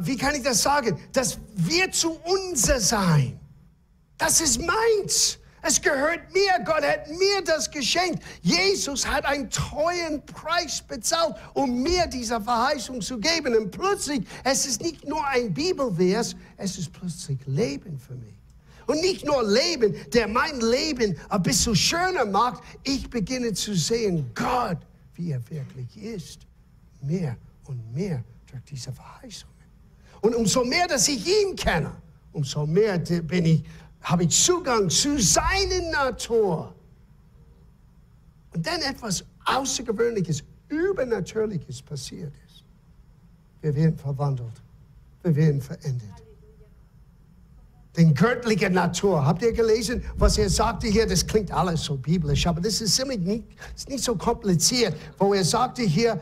wie kann ich das sagen? Das wird zu unser sein. Das ist meins. Es gehört mir. Gott hat mir das geschenkt. Jesus hat einen teuren Preis bezahlt, um mir diese Verheißung zu geben. Und plötzlich, es ist nicht nur ein Bibelvers, es ist plötzlich Leben für mich. Und nicht nur Leben, der mein Leben ein bisschen schöner macht. Ich beginne zu sehen, Gott, wie er wirklich ist. Mehr und mehr durch diese Verheißungen. Und umso mehr, dass ich ihn kenne, umso mehr habe ich Zugang zu seiner Natur. Und dann etwas Außergewöhnliches, Übernatürliches passiert ist. Wir werden verwandelt. Wir werden verändert. Die göttliche Natur. Habt ihr gelesen, was er sagte hier? Das klingt alles so biblisch, aber das ist nicht so kompliziert. Wo er sagte hier,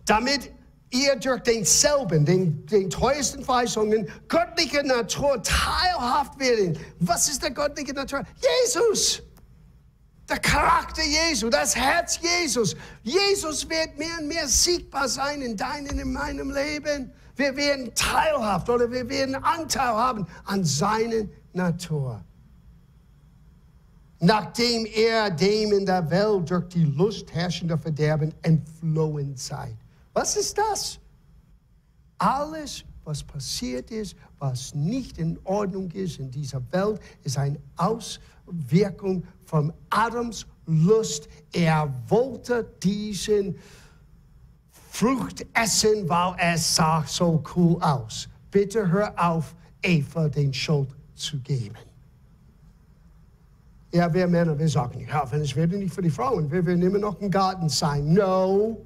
damit ihr durch denselben, den teuersten Verheißungen, göttlicher Natur teilhaft werden. Was ist der göttliche Natur? Jesus! Der Charakter Jesu, das Herz Jesus. Jesus wird mehr und mehr sichtbar sein in deinem, in meinem Leben. Wir werden teilhaft oder wir werden Anteil haben an seiner Natur. Nachdem er dem in der Welt durch die Lust herrschende Verderben entflohen seid. Was ist das? Alles, was passiert ist, was nicht in Ordnung ist in dieser Welt, ist eine Auswirkung von Adams Lust. Er wollte diesen Frucht essen, weil es sah so cool aus. Bitte hör auf, Eva den Schuld zu geben. Ja, wir Männer, wir sagen, ja, wenn es wird nicht für die Frauen, wir werden immer noch im Garten sein. No.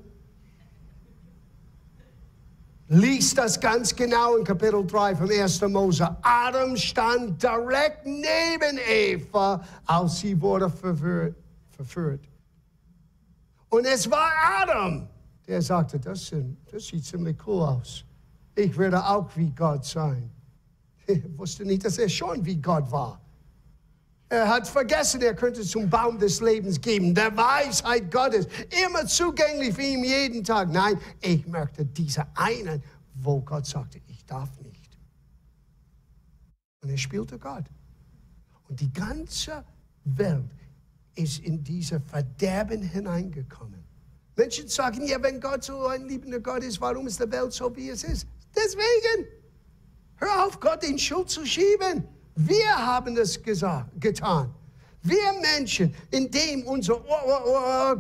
Lies das ganz genau in Kapitel 3 vom 1. Mose. Adam stand direkt neben Eva, als sie wurde verführt. Und es war Adam, der sagte, das sieht ziemlich cool aus. Ich werde auch wie Gott sein. Ich wusste nicht, dass er schon wie Gott war. Er hat vergessen, er könnte zum Baum des Lebens geben. Der Weisheit Gottes, immer zugänglich für ihn jeden Tag. Nein, ich möchte diese einen, wo Gott sagte, ich darf nicht. Und er spielte Gott. Und die ganze Welt ist in diese Verderben hineingekommen. Menschen sagen, ja, wenn Gott so ein liebender Gott ist, warum ist die Welt so, wie es ist? Deswegen, hör auf, Gott in Schuld zu schieben. Wir haben das getan. Wir Menschen, indem unser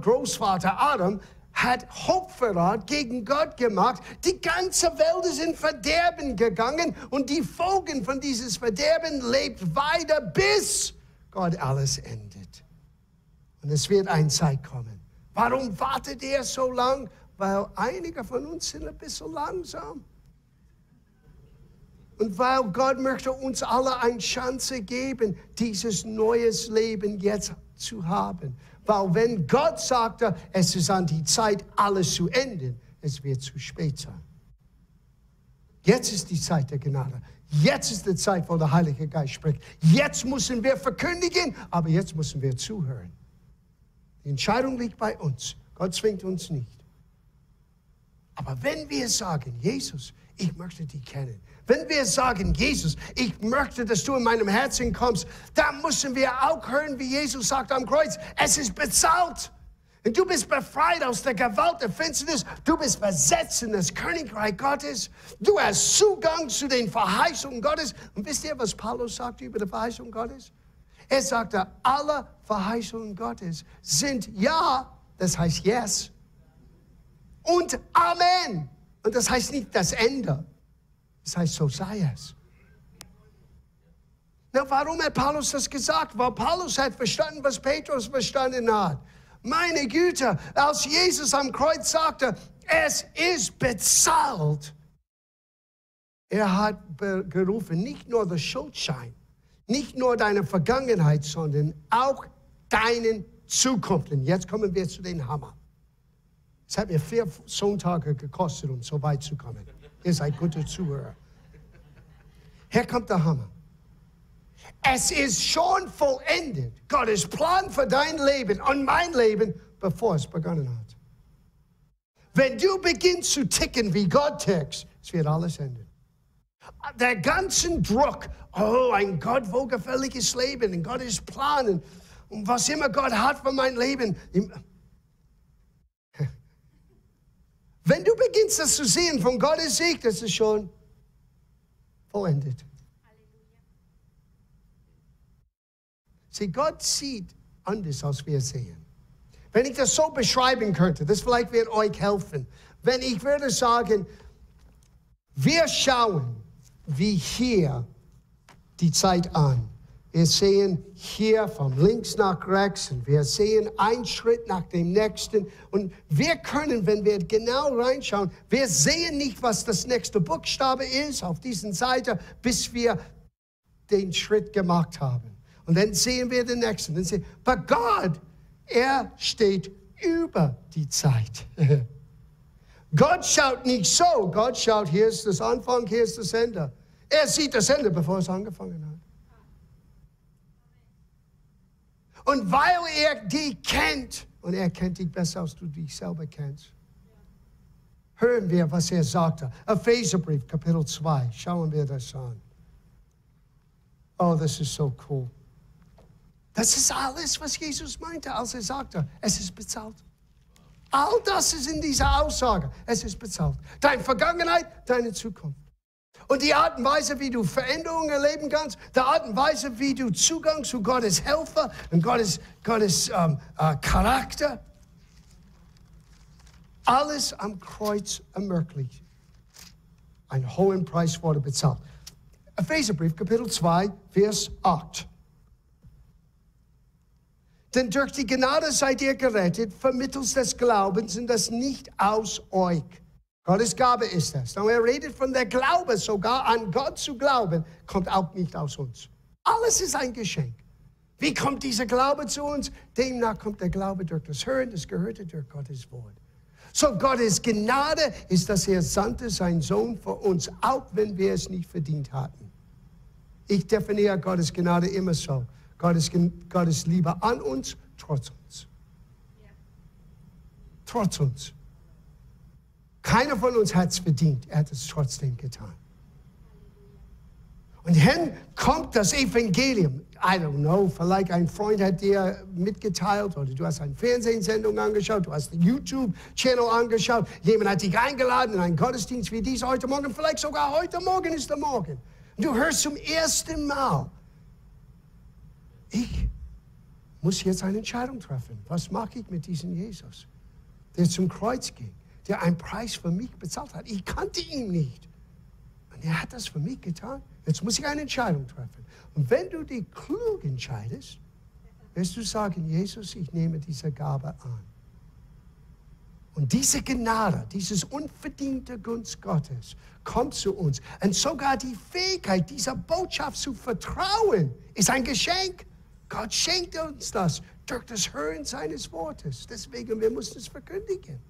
Großvater Adam hat Hochverrat gegen Gott gemacht. Die ganze Welt ist in Verderben gegangen und die Folgen von dieses Verderben lebt weiter, bis Gott alles endet. Und es wird eine Zeit kommen. Warum wartet er so lang? Weil einige von uns sind ein bisschen langsam. Und weil Gott möchte uns alle eine Chance geben, dieses neues Leben jetzt zu haben. Weil wenn Gott sagte, es ist an die Zeit, alles zu enden, es wird zu spät sein. Jetzt ist die Zeit der Gnade. Jetzt ist die Zeit, wo der Heilige Geist spricht. Jetzt müssen wir verkündigen, aber jetzt müssen wir zuhören. Die Entscheidung liegt bei uns. Gott zwingt uns nicht. Aber wenn wir sagen, Jesus, ich möchte dich kennen. Wenn wir sagen, Jesus, ich möchte, dass du in meinem Herzen kommst, dann müssen wir auch hören, wie Jesus sagt am Kreuz, es ist bezahlt. Und du bist befreit aus der Gewalt der Finsternis. Du bist versetzt in das Königreich Gottes. Du hast Zugang zu den Verheißungen Gottes. Und wisst ihr, was Paulus sagt über die Verheißungen Gottes? Er sagte, alle Verheißungen Gottes sind Ja, das heißt Yes, und Amen. Und das heißt nicht das Ende. Das heißt, so sei es. Na, warum hat Paulus das gesagt? Weil Paulus hat verstanden, was Petrus verstanden hat. Meine Güte, als Jesus am Kreuz sagte, es ist bezahlt. Er hat gerufen, nicht nur der Schuldschein, nicht nur deine Vergangenheit, sondern auch deinen Zukunft. Und jetzt kommen wir zu den Hammer. Es hat mir 4 Sonntage gekostet, um so weit zu kommen. Ihr seid gute Zuhörer. Hier kommt der Hammer. Es ist schon vollendet. Gottes Plan für dein Leben und mein Leben, bevor es begonnen hat. Wenn du beginnst zu ticken, wie Gott tickt, es wird alles enden. Der ganze Druck, oh, ein Gott wohlgefälliges Leben, ein Gottes Plan und was immer Gott hat für mein Leben. Wenn du beginnst, das zu sehen von Gottes Sicht, das ist schon vollendet. Sieh, Gott sieht anders, als wir sehen. Wenn ich das so beschreiben könnte, das vielleicht wird euch helfen. Wenn ich würde sagen, wir schauen wie hier die Zeit an. Wir sehen hier von links nach rechts und wir sehen einen Schritt nach dem nächsten. Und wir können, wenn wir genau reinschauen, wir sehen nicht, was das nächste Buchstabe ist auf dieser Seite, bis wir den Schritt gemacht haben. Und dann sehen wir den nächsten. Dann sehen, aber Gott, er steht über die Zeit. Gott schaut nicht so. Gott schaut, hier ist das Anfang, hier ist das Ende. Er sieht das Ende, bevor es angefangen hat. Und weil er dich kennt, und er kennt dich besser, als du dich selber kennst, hören wir, was er sagte. Epheserbrief, Kapitel 2. Schauen wir das an. Oh, das ist so cool. Das ist alles, was Jesus meinte, als er sagte, es ist bezahlt. All das ist in dieser Aussage. Es ist bezahlt. Deine Vergangenheit, deine Zukunft. Und die Art und Weise, wie du Veränderungen erleben kannst, die Art und Weise, wie du Zugang zu Gottes Helfer und Gottes Charakter, alles am Kreuz ermöglicht. Einen hohen Preis wurde bezahlt. Epheserbrief, Kapitel 2, Vers 8. Denn durch die Gnade seid ihr gerettet, vermittels des Glaubens und das nicht aus euch. Gottes Gabe ist das. Und er redet von der Glaube, sogar an Gott zu glauben, kommt auch nicht aus uns. Alles ist ein Geschenk. Wie kommt dieser Glaube zu uns? Demnach kommt der Glaube durch das Hören, das Gehörte durch Gottes Wort. So Gottes Gnade ist, dass er sandte seinen Sohn für uns, auch wenn wir es nicht verdient hatten. Ich definiere Gottes Gnade immer so. Gottes Liebe an uns, trotz uns. Trotz uns. Keiner von uns hat es verdient, er hat es trotzdem getan. Und dann kommt das Evangelium. I don't know, vielleicht ein Freund hat dir mitgeteilt oder du hast eine Fernsehsendung angeschaut, du hast einen YouTube-Channel angeschaut, jemand hat dich eingeladen in einen Gottesdienst wie dies heute Morgen, vielleicht sogar heute Morgen ist der Morgen. Und du hörst zum ersten Mal, ich muss jetzt eine Entscheidung treffen. Was mache ich mit diesem Jesus, der zum Kreuz ging, der einen Preis für mich bezahlt hat? Ich kannte ihn nicht. Und er hat das für mich getan. Jetzt muss ich eine Entscheidung treffen. Und wenn du dich klug entscheidest, wirst du sagen, Jesus, ich nehme diese Gabe an. Und diese Gnade, dieses unverdiente Gunst Gottes, kommt zu uns. Und sogar die Fähigkeit, dieser Botschaft zu vertrauen, ist ein Geschenk. Gott schenkt uns das durch das Hören seines Wortes. Deswegen, wir müssen es verkündigen.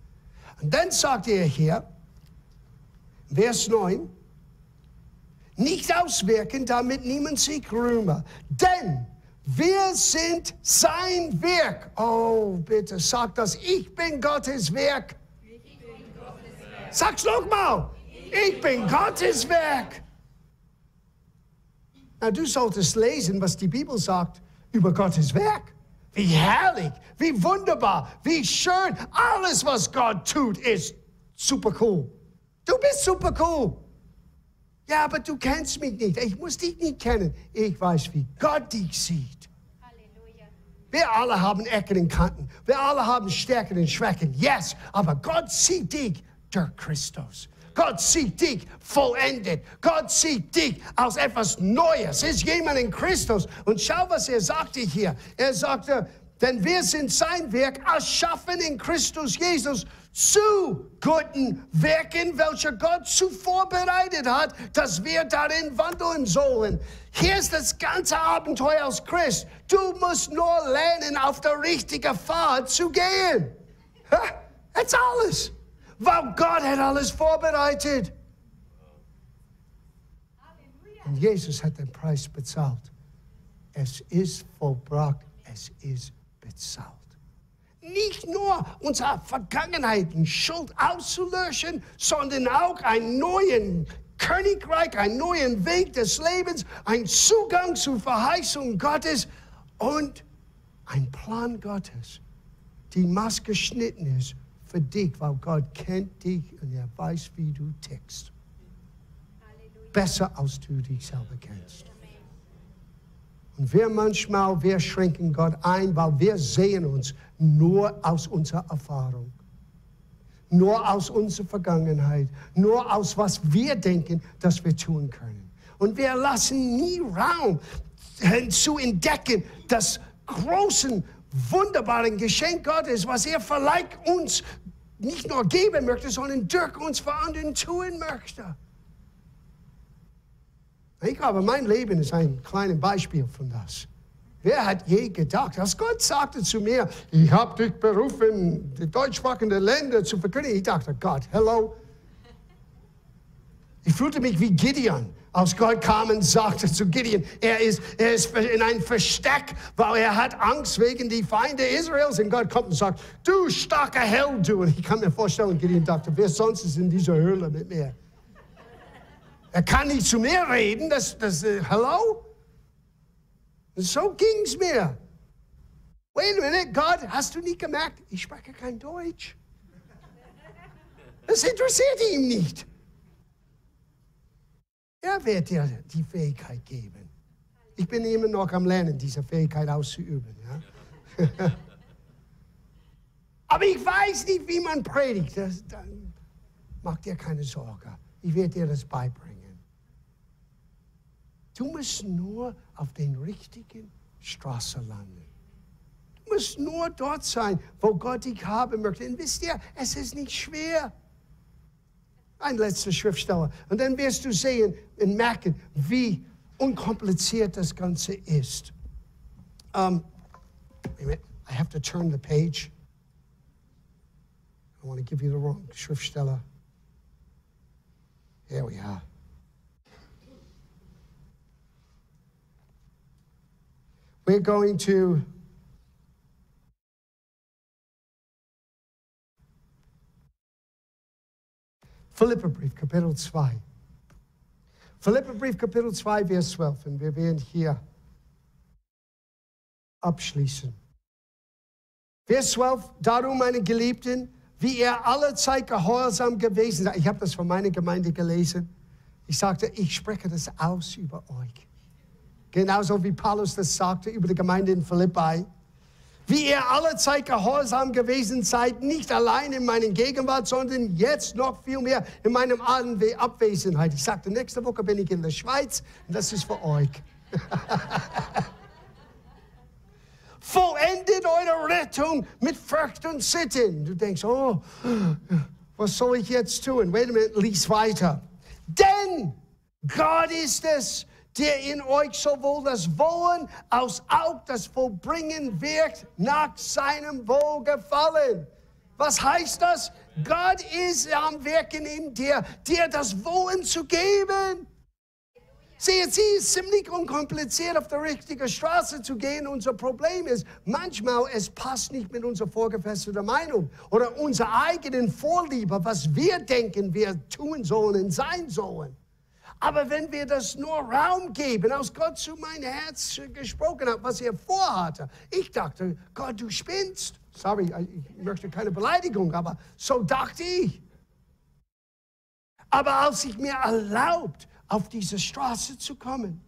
Und dann sagt er hier, Vers 9, nicht auswirken, damit niemand sich rühme. Denn wir sind sein Werk. Oh, bitte, sag das. Ich bin Gottes Werk. Ich bin Gottes Werk. Sag's nochmal. Ich bin Gottes Werk. Na, du solltest lesen, was die Bibel sagt über Gottes Werk. Wie herrlich, wie wunderbar, wie schön. Alles, was Gott tut, ist super cool. Du bist super cool. Ja, aber du kennst mich nicht. Ich muss dich nicht kennen. Ich weiß, wie Gott dich sieht. Halleluja. Wir alle haben Ecken und Kanten. Wir alle haben Stärken und Schwächen. Yes, aber Gott sieht dich durch Christus. Gott sieht dich vollendet. Gott sieht dich als etwas Neues. Ist jemand in Christus. Und schau, was er sagte hier. Er sagte, denn wir sind sein Werk, erschaffen in Christus Jesus zu guten Werken, welche Gott zuvor bereitet hat, dass wir darin wandeln sollen. Hier ist das ganze Abenteuer als Christ. Du musst nur lernen, auf der richtigen Pfad zu gehen. Das ist alles. Weil Gott hat alles vorbereitet. Und Jesus hat den Preis bezahlt. Es ist vollbracht, es ist bezahlt. Nicht nur unsere Vergangenheit und Schuld auszulöschen, sondern auch einen neuen Königreich, einen neuen Weg des Lebens, einen Zugang zur Verheißung Gottes und ein Plan Gottes, die maßgeschnitten ist für dich, weil Gott kennt dich und er weiß, wie du tickst. Besser, als du dich selber kennst. Und wir schränken Gott ein, weil wir sehen uns nur aus unserer Erfahrung, nur aus unserer Vergangenheit, nur aus was wir denken, dass wir tun können. Und wir lassen nie Raum zu entdecken, das große, wunderbare Geschenk Gottes, was er vielleicht uns nicht nur geben möchte, sondern durch uns für anderen tun möchte. Ich glaube, mein Leben ist ein kleines Beispiel von das. Wer hat je gedacht, als Gott sagte zu mir, ich habe dich berufen, die deutschsprachigen Länder zu verkündigen. Ich dachte, Gott, hello. Ich fühlte mich wie Gideon, als Gott kam und sagte zu Gideon, er ist in ein Versteck, weil er hat Angst wegen die Feinde Israels. Und Gott kommt und sagt, du starker Held, du. Und ich kann mir vorstellen, Gideon dachte, wer sonst ist in dieser Höhle mit mir? Er kann nicht zu mir reden, hello? Und so ging es mir. Wait a minute, Gott, hast du nicht gemerkt, ich spreche kein Deutsch? Das interessiert ihn nicht. Er wird dir die Fähigkeit geben. Ich bin immer noch am Lernen, diese Fähigkeit auszuüben. Ja? Aber ich weiß nicht, wie man predigt. Dann mach dir keine Sorge. Ich werde dir das beibringen. Du musst nur auf den richtigen Straße landen. Du musst nur dort sein, wo Gott dich haben möchte. Und wisst ihr, es ist nicht schwer. Ein letzter Schriftsteller. Und dann wirst du sehen und merken, wie unkompliziert das Ganze ist. I have to turn the page. I want to give you the wrong Schriftsteller. Here we are. We're going to Philipperbrief, Kapitel 2. Philipperbrief, Kapitel 2, Vers 12. Und wir werden hier abschließen. Vers 12, darum, meine Geliebten, wie ihr alle Zeit gehorsam gewesen seid. Ich habe das von meiner Gemeinde gelesen. Ich sagte, ich spreche das aus über euch. Genauso wie Paulus das sagte über die Gemeinde in Philippi. Wie ihr alle Zeit gehorsam gewesen seid, nicht allein in meiner Gegenwart, sondern jetzt noch viel mehr in meiner Abwesenheit. Ich sagte, nächste Woche bin ich in der Schweiz und das ist für euch. Vollendet eure Rettung mit Furcht und Zittern. Du denkst, oh, was soll ich jetzt tun? Wait a minute, lies weiter. Denn Gott ist es, der in euch sowohl das Wollen als auch das Vollbringen wirkt nach seinem Wohlgefallen. Was heißt das? Gott ist am Wirken in dir das Wollen zu geben. Sie ist ziemlich unkompliziert, auf der richtigen Straße zu gehen. Unser Problem ist, manchmal es passt nicht mit unserer vorgefestigten Meinung oder unserer eigenen Vorliebe, was wir denken, wir tun sollen und sein sollen. Aber wenn wir das nur Raum geben, als Gott zu meinem Herz gesprochen hat, was er vorhatte, ich dachte, Gott, du spinnst. Sorry, ich möchte keine Beleidigung, aber so dachte ich. Aber als ich mir erlaubt, auf diese Straße zu kommen,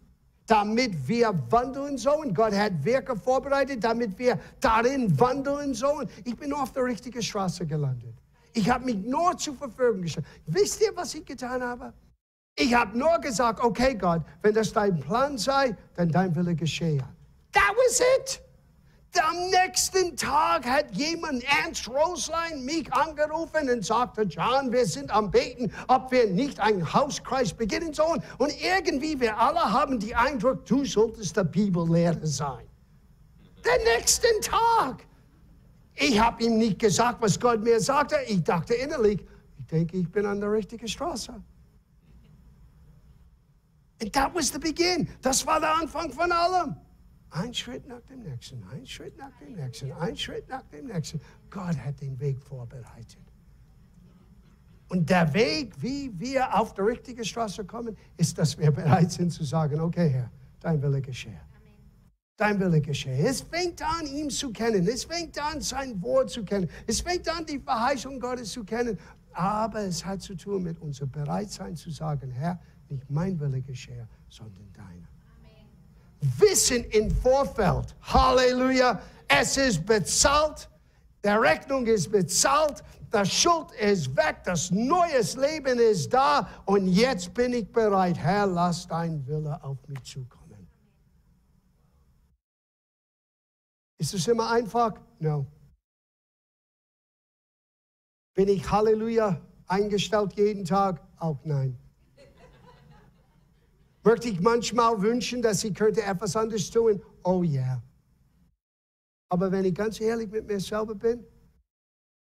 damit wir wandeln sollen, Gott hat Werke vorbereitet, damit wir darin wandeln sollen, ich bin nur auf der richtigen Straße gelandet. Ich habe mich nur zur Verfügung gestellt. Wisst ihr, was ich getan habe? Ich habe nur gesagt, okay Gott, wenn das dein Plan sei, dann dein Wille geschehe. That was it. Am nächsten Tag hat jemand, Ernst Roslein, mich angerufen und sagte, John, wir sind am Beten, ob wir nicht einen Hauskreis beginnen sollen. Und irgendwie, wir alle haben den Eindruck, du solltest der Bibellehrer sein. Den nächsten Tag. Ich habe ihm nicht gesagt, was Gott mir sagte. Ich dachte innerlich, ich denke, ich bin an der richtigen Straße. And that was the begin. Das war der Anfang von allem. Ein Schritt nach dem nächsten, ein Schritt nach dem nächsten, ein Schritt nach dem nächsten. Gott hat den Weg vorbereitet. Und der Weg, wie wir auf die richtige Straße kommen, ist, dass wir bereit sind zu sagen, okay Herr, dein Wille geschehe. Dein Wille geschehe. Es fängt an, ihn zu kennen. Es fängt an, sein Wort zu kennen. Es fängt an, die Verheißung Gottes zu kennen. Aber es hat zu tun mit unserem Bereitsein zu sagen, Herr, nicht mein Wille geschehe, sondern deiner. Wissen im Vorfeld, Halleluja, es ist bezahlt, die Rechnung ist bezahlt, die Schuld ist weg, das neue Leben ist da und jetzt bin ich bereit. Herr, lass dein Wille auf mich zukommen. Ist es immer einfach? No. Bin ich Halleluja eingestellt jeden Tag? Auch nein. Möchte ich manchmal wünschen, dass ich könnte etwas anderes tun? Oh ja. Yeah. Aber wenn ich ganz ehrlich mit mir selber bin,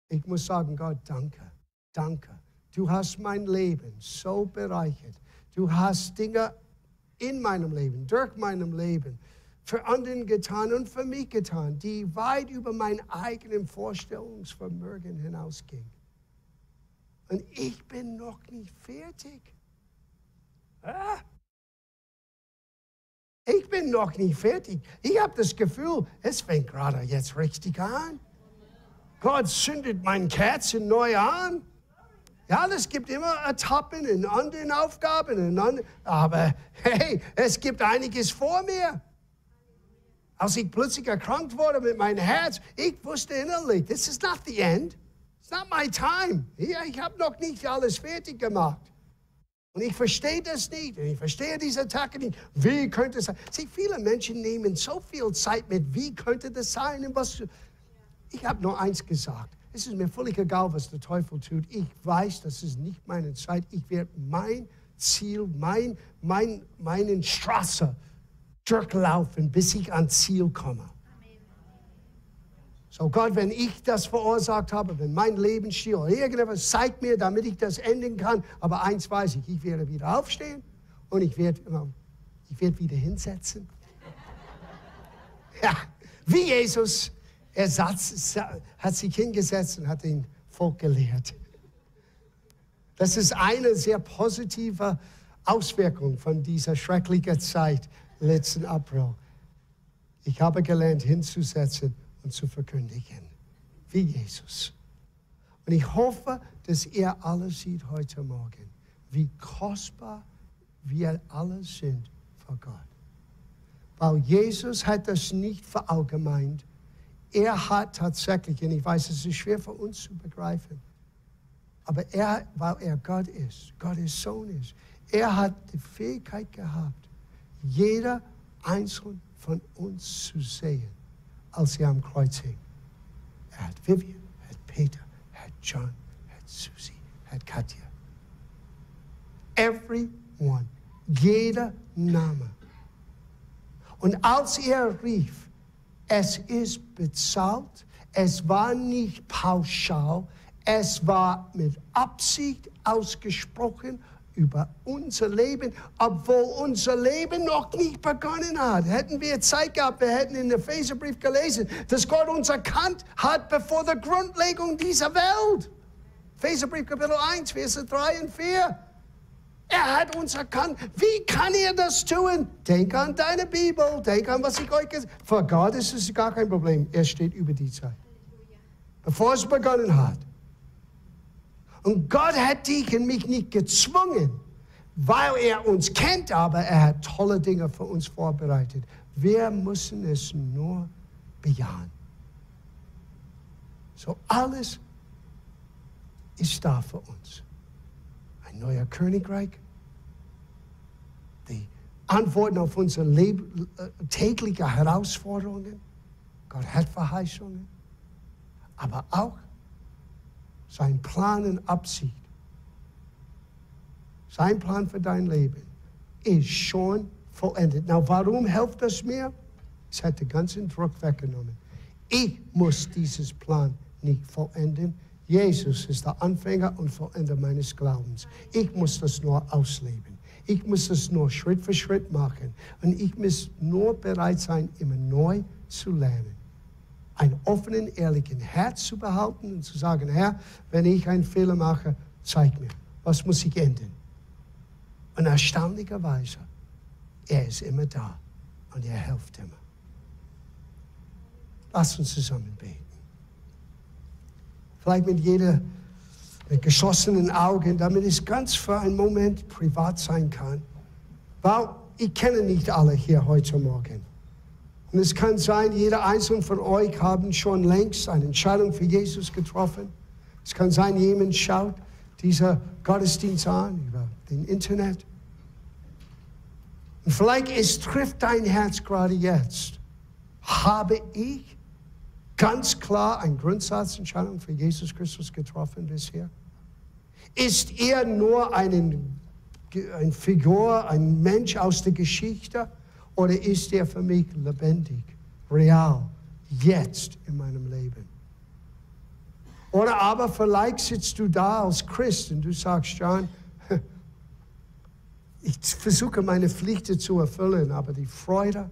ich muss sagen, Gott, danke, danke. Du hast mein Leben so bereichert. Du hast Dinge in meinem Leben, durch meinem Leben, für anderen getan und für mich getan, die weit über mein eigenes Vorstellungsvermögen hinausgingen. Und ich bin noch nicht fertig. Ah. Ich bin noch nicht fertig. Ich habe das Gefühl, es fängt gerade jetzt richtig an. Gott zündet meine Kerzen neu an. Ja, es gibt immer Etappen in anderen Aufgaben. Aber hey, es gibt einiges vor mir. Als ich plötzlich erkrankt wurde mit meinem Herz, ich wusste innerlich, this is not the end. It's not my time. Ich habe noch nicht alles fertig gemacht. Und ich verstehe das nicht. Und ich verstehe diese Attacke nicht. Wie könnte es sein? Sieh, viele Menschen nehmen so viel Zeit mit, wie könnte das sein? Und was? Ich habe nur eins gesagt. Es ist mir völlig egal, was der Teufel tut. Ich weiß, das ist nicht meine Zeit. Ich werde mein Ziel, meine Straße durchlaufen, bis ich ans Ziel komme. So Gott, wenn ich das verursacht habe, wenn mein Lebensstil oder irgendetwas zeigt mir, damit ich das enden kann, aber eins weiß ich werde wieder aufstehen und ich werde wieder hinsetzen. Ja, wie Jesus, er hat sich hingesetzt und hat den Volk gelehrt. Das ist eine sehr positive Auswirkung von dieser schrecklichen Zeit letzten April. Ich habe gelernt, hinzusetzen und zu verkündigen, wie Jesus. Und ich hoffe, dass ihr alle seht heute Morgen, wie kostbar wir alle sind vor Gott. Weil Jesus hat das nicht verallgemeint. Er hat tatsächlich, und ich weiß, es ist schwer für uns zu begreifen, aber weil er Gott ist, Gottes Sohn ist, er hat die Fähigkeit gehabt, jeder einzelne von uns zu sehen, als er am Kreuz hing. Er hat Vivian, er hat Peter, er hat John, er hat Susie, er hat Katja. Everyone, jeder Name. Und als er rief, es ist bezahlt, es war nicht pauschal, es war mit Absicht ausgesprochen über unser Leben, obwohl unser Leben noch nicht begonnen hat. Hätten wir Zeit gehabt, wir hätten in den Epheserbrief gelesen, dass Gott uns erkannt hat bevor der Grundlegung dieser Welt. Epheserbrief Kapitel 1, Verse 3 und 4. Er hat uns erkannt. Wie kann er das tun? Denk an deine Bibel, denk an, was ich euch gesagt habe. Vor Gott ist es gar kein Problem. Er steht über die Zeit. Bevor es begonnen hat. Und Gott hat dich und mich nicht gezwungen, weil er uns kennt, aber er hat tolle Dinge für uns vorbereitet. Wir müssen es nur bejahen. So alles ist da für uns. Ein neuer Königreich, die Antworten auf unsere täglichen Herausforderungen. Gott hat Verheißungen, aber auch sein Plan und Absicht. Sein Plan für dein Leben ist schon vollendet. Na, warum hilft das mir? Es hat den ganzen Druck weggenommen. Ich muss dieses Plan nicht vollenden. Jesus ist der Anfänger und Vollender meines Glaubens. Ich muss das nur ausleben. Ich muss das nur Schritt für Schritt machen. Und ich muss nur bereit sein, immer neu zu lernen. Ein offenen, ehrlichen Herz zu behalten und zu sagen, Herr, wenn ich einen Fehler mache, zeig mir, was muss ich ändern? Und erstaunlicherweise, er ist immer da und er hilft immer. Lass uns zusammen beten. Vielleicht mit geschlossenen Augen, damit es ganz für einen Moment privat sein kann. Weil ich kenne nicht alle hier heute Morgen. Und es kann sein, jeder einzelne von euch haben schon längst eine Entscheidung für Jesus getroffen. Es kann sein, jemand schaut dieser Gottesdienst an über den Internet. Und vielleicht es trifft dein Herz gerade jetzt. Habe ich ganz klar eine Grundsatzentscheidung für Jesus Christus getroffen bisher? Ist er nur eine Figur, ein Mensch aus der Geschichte? Oder ist er für mich lebendig, real, jetzt in meinem Leben? Oder aber vielleicht sitzt du da als Christ und du sagst, John, ich versuche meine Pflichten zu erfüllen, aber die Freude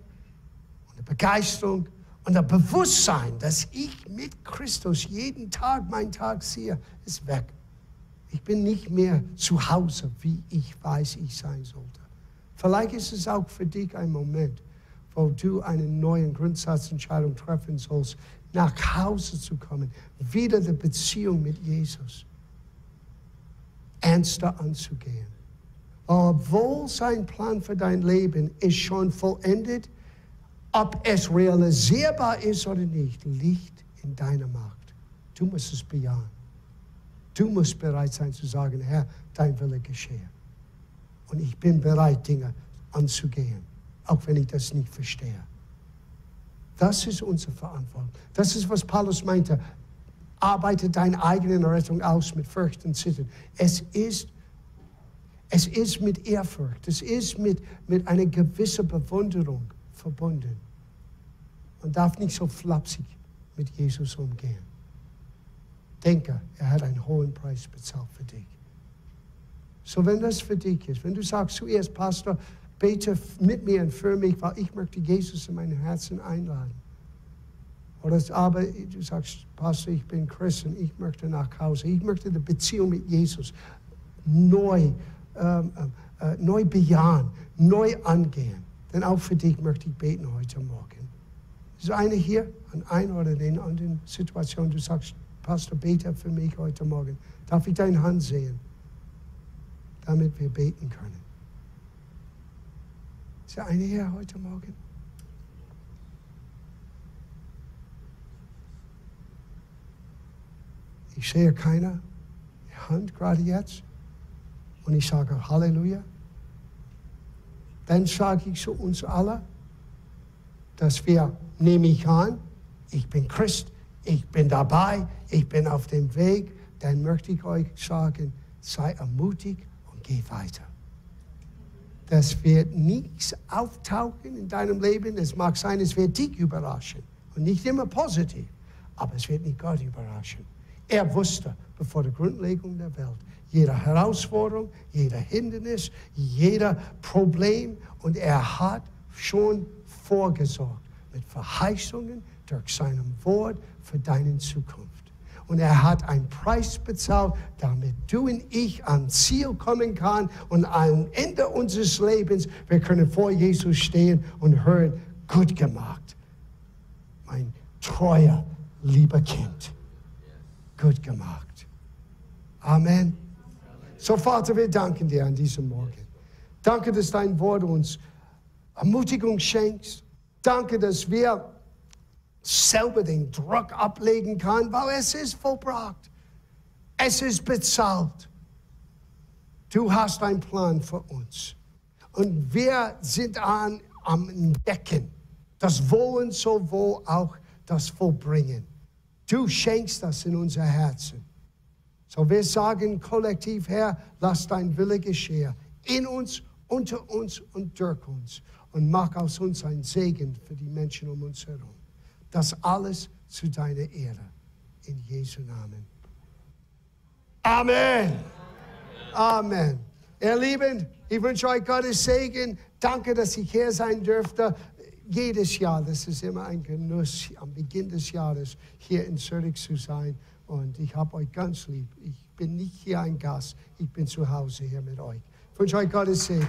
und die Begeisterung und das Bewusstsein, dass ich mit Christus jeden Tag meinen Tag sehe, ist weg. Ich bin nicht mehr zu Hause, wie ich weiß, ich sein sollte. Vielleicht ist es auch für dich ein Moment, wo du eine neue Grundsatzentscheidung treffen sollst, nach Hause zu kommen, wieder die Beziehung mit Jesus ernster anzugehen. Obwohl sein Plan für dein Leben ist schon vollendet, ob es realisierbar ist oder nicht, liegt in deiner Macht. Du musst es bejahen. Du musst bereit sein zu sagen, Herr, dein Wille geschehe. Und ich bin bereit, Dinge anzugehen, auch wenn ich das nicht verstehe. Das ist unsere Verantwortung. Das ist, was Paulus meinte. Arbeite deine eigene Rettung aus mit Furcht und Zittern. Es ist mit Ehrfurcht. Es ist mit einer gewissen Bewunderung verbunden. Man darf nicht so flapsig mit Jesus umgehen. Denke, er hat einen hohen Preis bezahlt für dich. So, wenn das für dich ist, wenn du sagst zuerst, Pastor, bete mit mir und für mich, weil ich möchte Jesus in mein Herzen einladen. Oder aber du sagst, Pastor, ich bin Christ und ich möchte nach Hause. Ich möchte die Beziehung mit Jesus neu bejahen, neu angehen. Denn auch für dich möchte ich beten heute Morgen. Ist einer hier an einer oder den anderen Situationen, du sagst, Pastor, bete für mich heute Morgen. Darf ich deine Hand sehen, damit wir beten können? Ist der eine hier heute Morgen? Ich sehe keine Hand gerade jetzt. Und ich sage Halleluja. Dann sage ich zu uns alle, dass wir, nehme ich an, ich bin Christ, ich bin dabei, ich bin auf dem Weg. Dann möchte ich euch sagen, sei ermutigt und geh weiter. Das wird nichts auftauchen in deinem Leben. Es mag sein, es wird dich überraschen. Und nicht immer positiv. Aber es wird nicht Gott überraschen. Er wusste, bevor der Grundlegung der Welt, jede Herausforderung, jeder Hindernis, jeder Problem. Und er hat schon vorgesorgt mit Verheißungen durch seinem Wort für deine Zukunft. Und er hat einen Preis bezahlt, damit du und ich ans Ziel kommen kann. Und am Ende unseres Lebens, wir können vor Jesus stehen und hören, gut gemacht, mein treuer, lieber Kind. Gut gemacht. Amen. So, Vater, wir danken dir an diesem Morgen. Danke, dass dein Wort uns Ermutigung schenkst. Danke, dass wir selber den Druck ablegen können, weil es ist vollbracht. Es ist bezahlt. Du hast einen Plan für uns. Und wir sind am Entdecken. Das Wollen sowohl auch das Vollbringen. Du schenkst das in unser Herzen. So wir sagen kollektiv, Herr, lass dein Wille geschehen. In uns, unter uns und durch uns. Und mach aus uns ein Segen für die Menschen um uns herum. Das alles zu deiner Ehre. In Jesu Namen. Amen. Amen. Ihr Lieben, ich wünsche euch Gottes Segen. Danke, dass ich hier sein durfte. Jedes Jahr, das ist immer ein Genuss, am Beginn des Jahres hier in Zürich zu sein. Und ich habe euch ganz lieb. Ich bin nicht hier ein Gast, ich bin zu Hause hier mit euch. Ich wünsche euch Gottes Segen.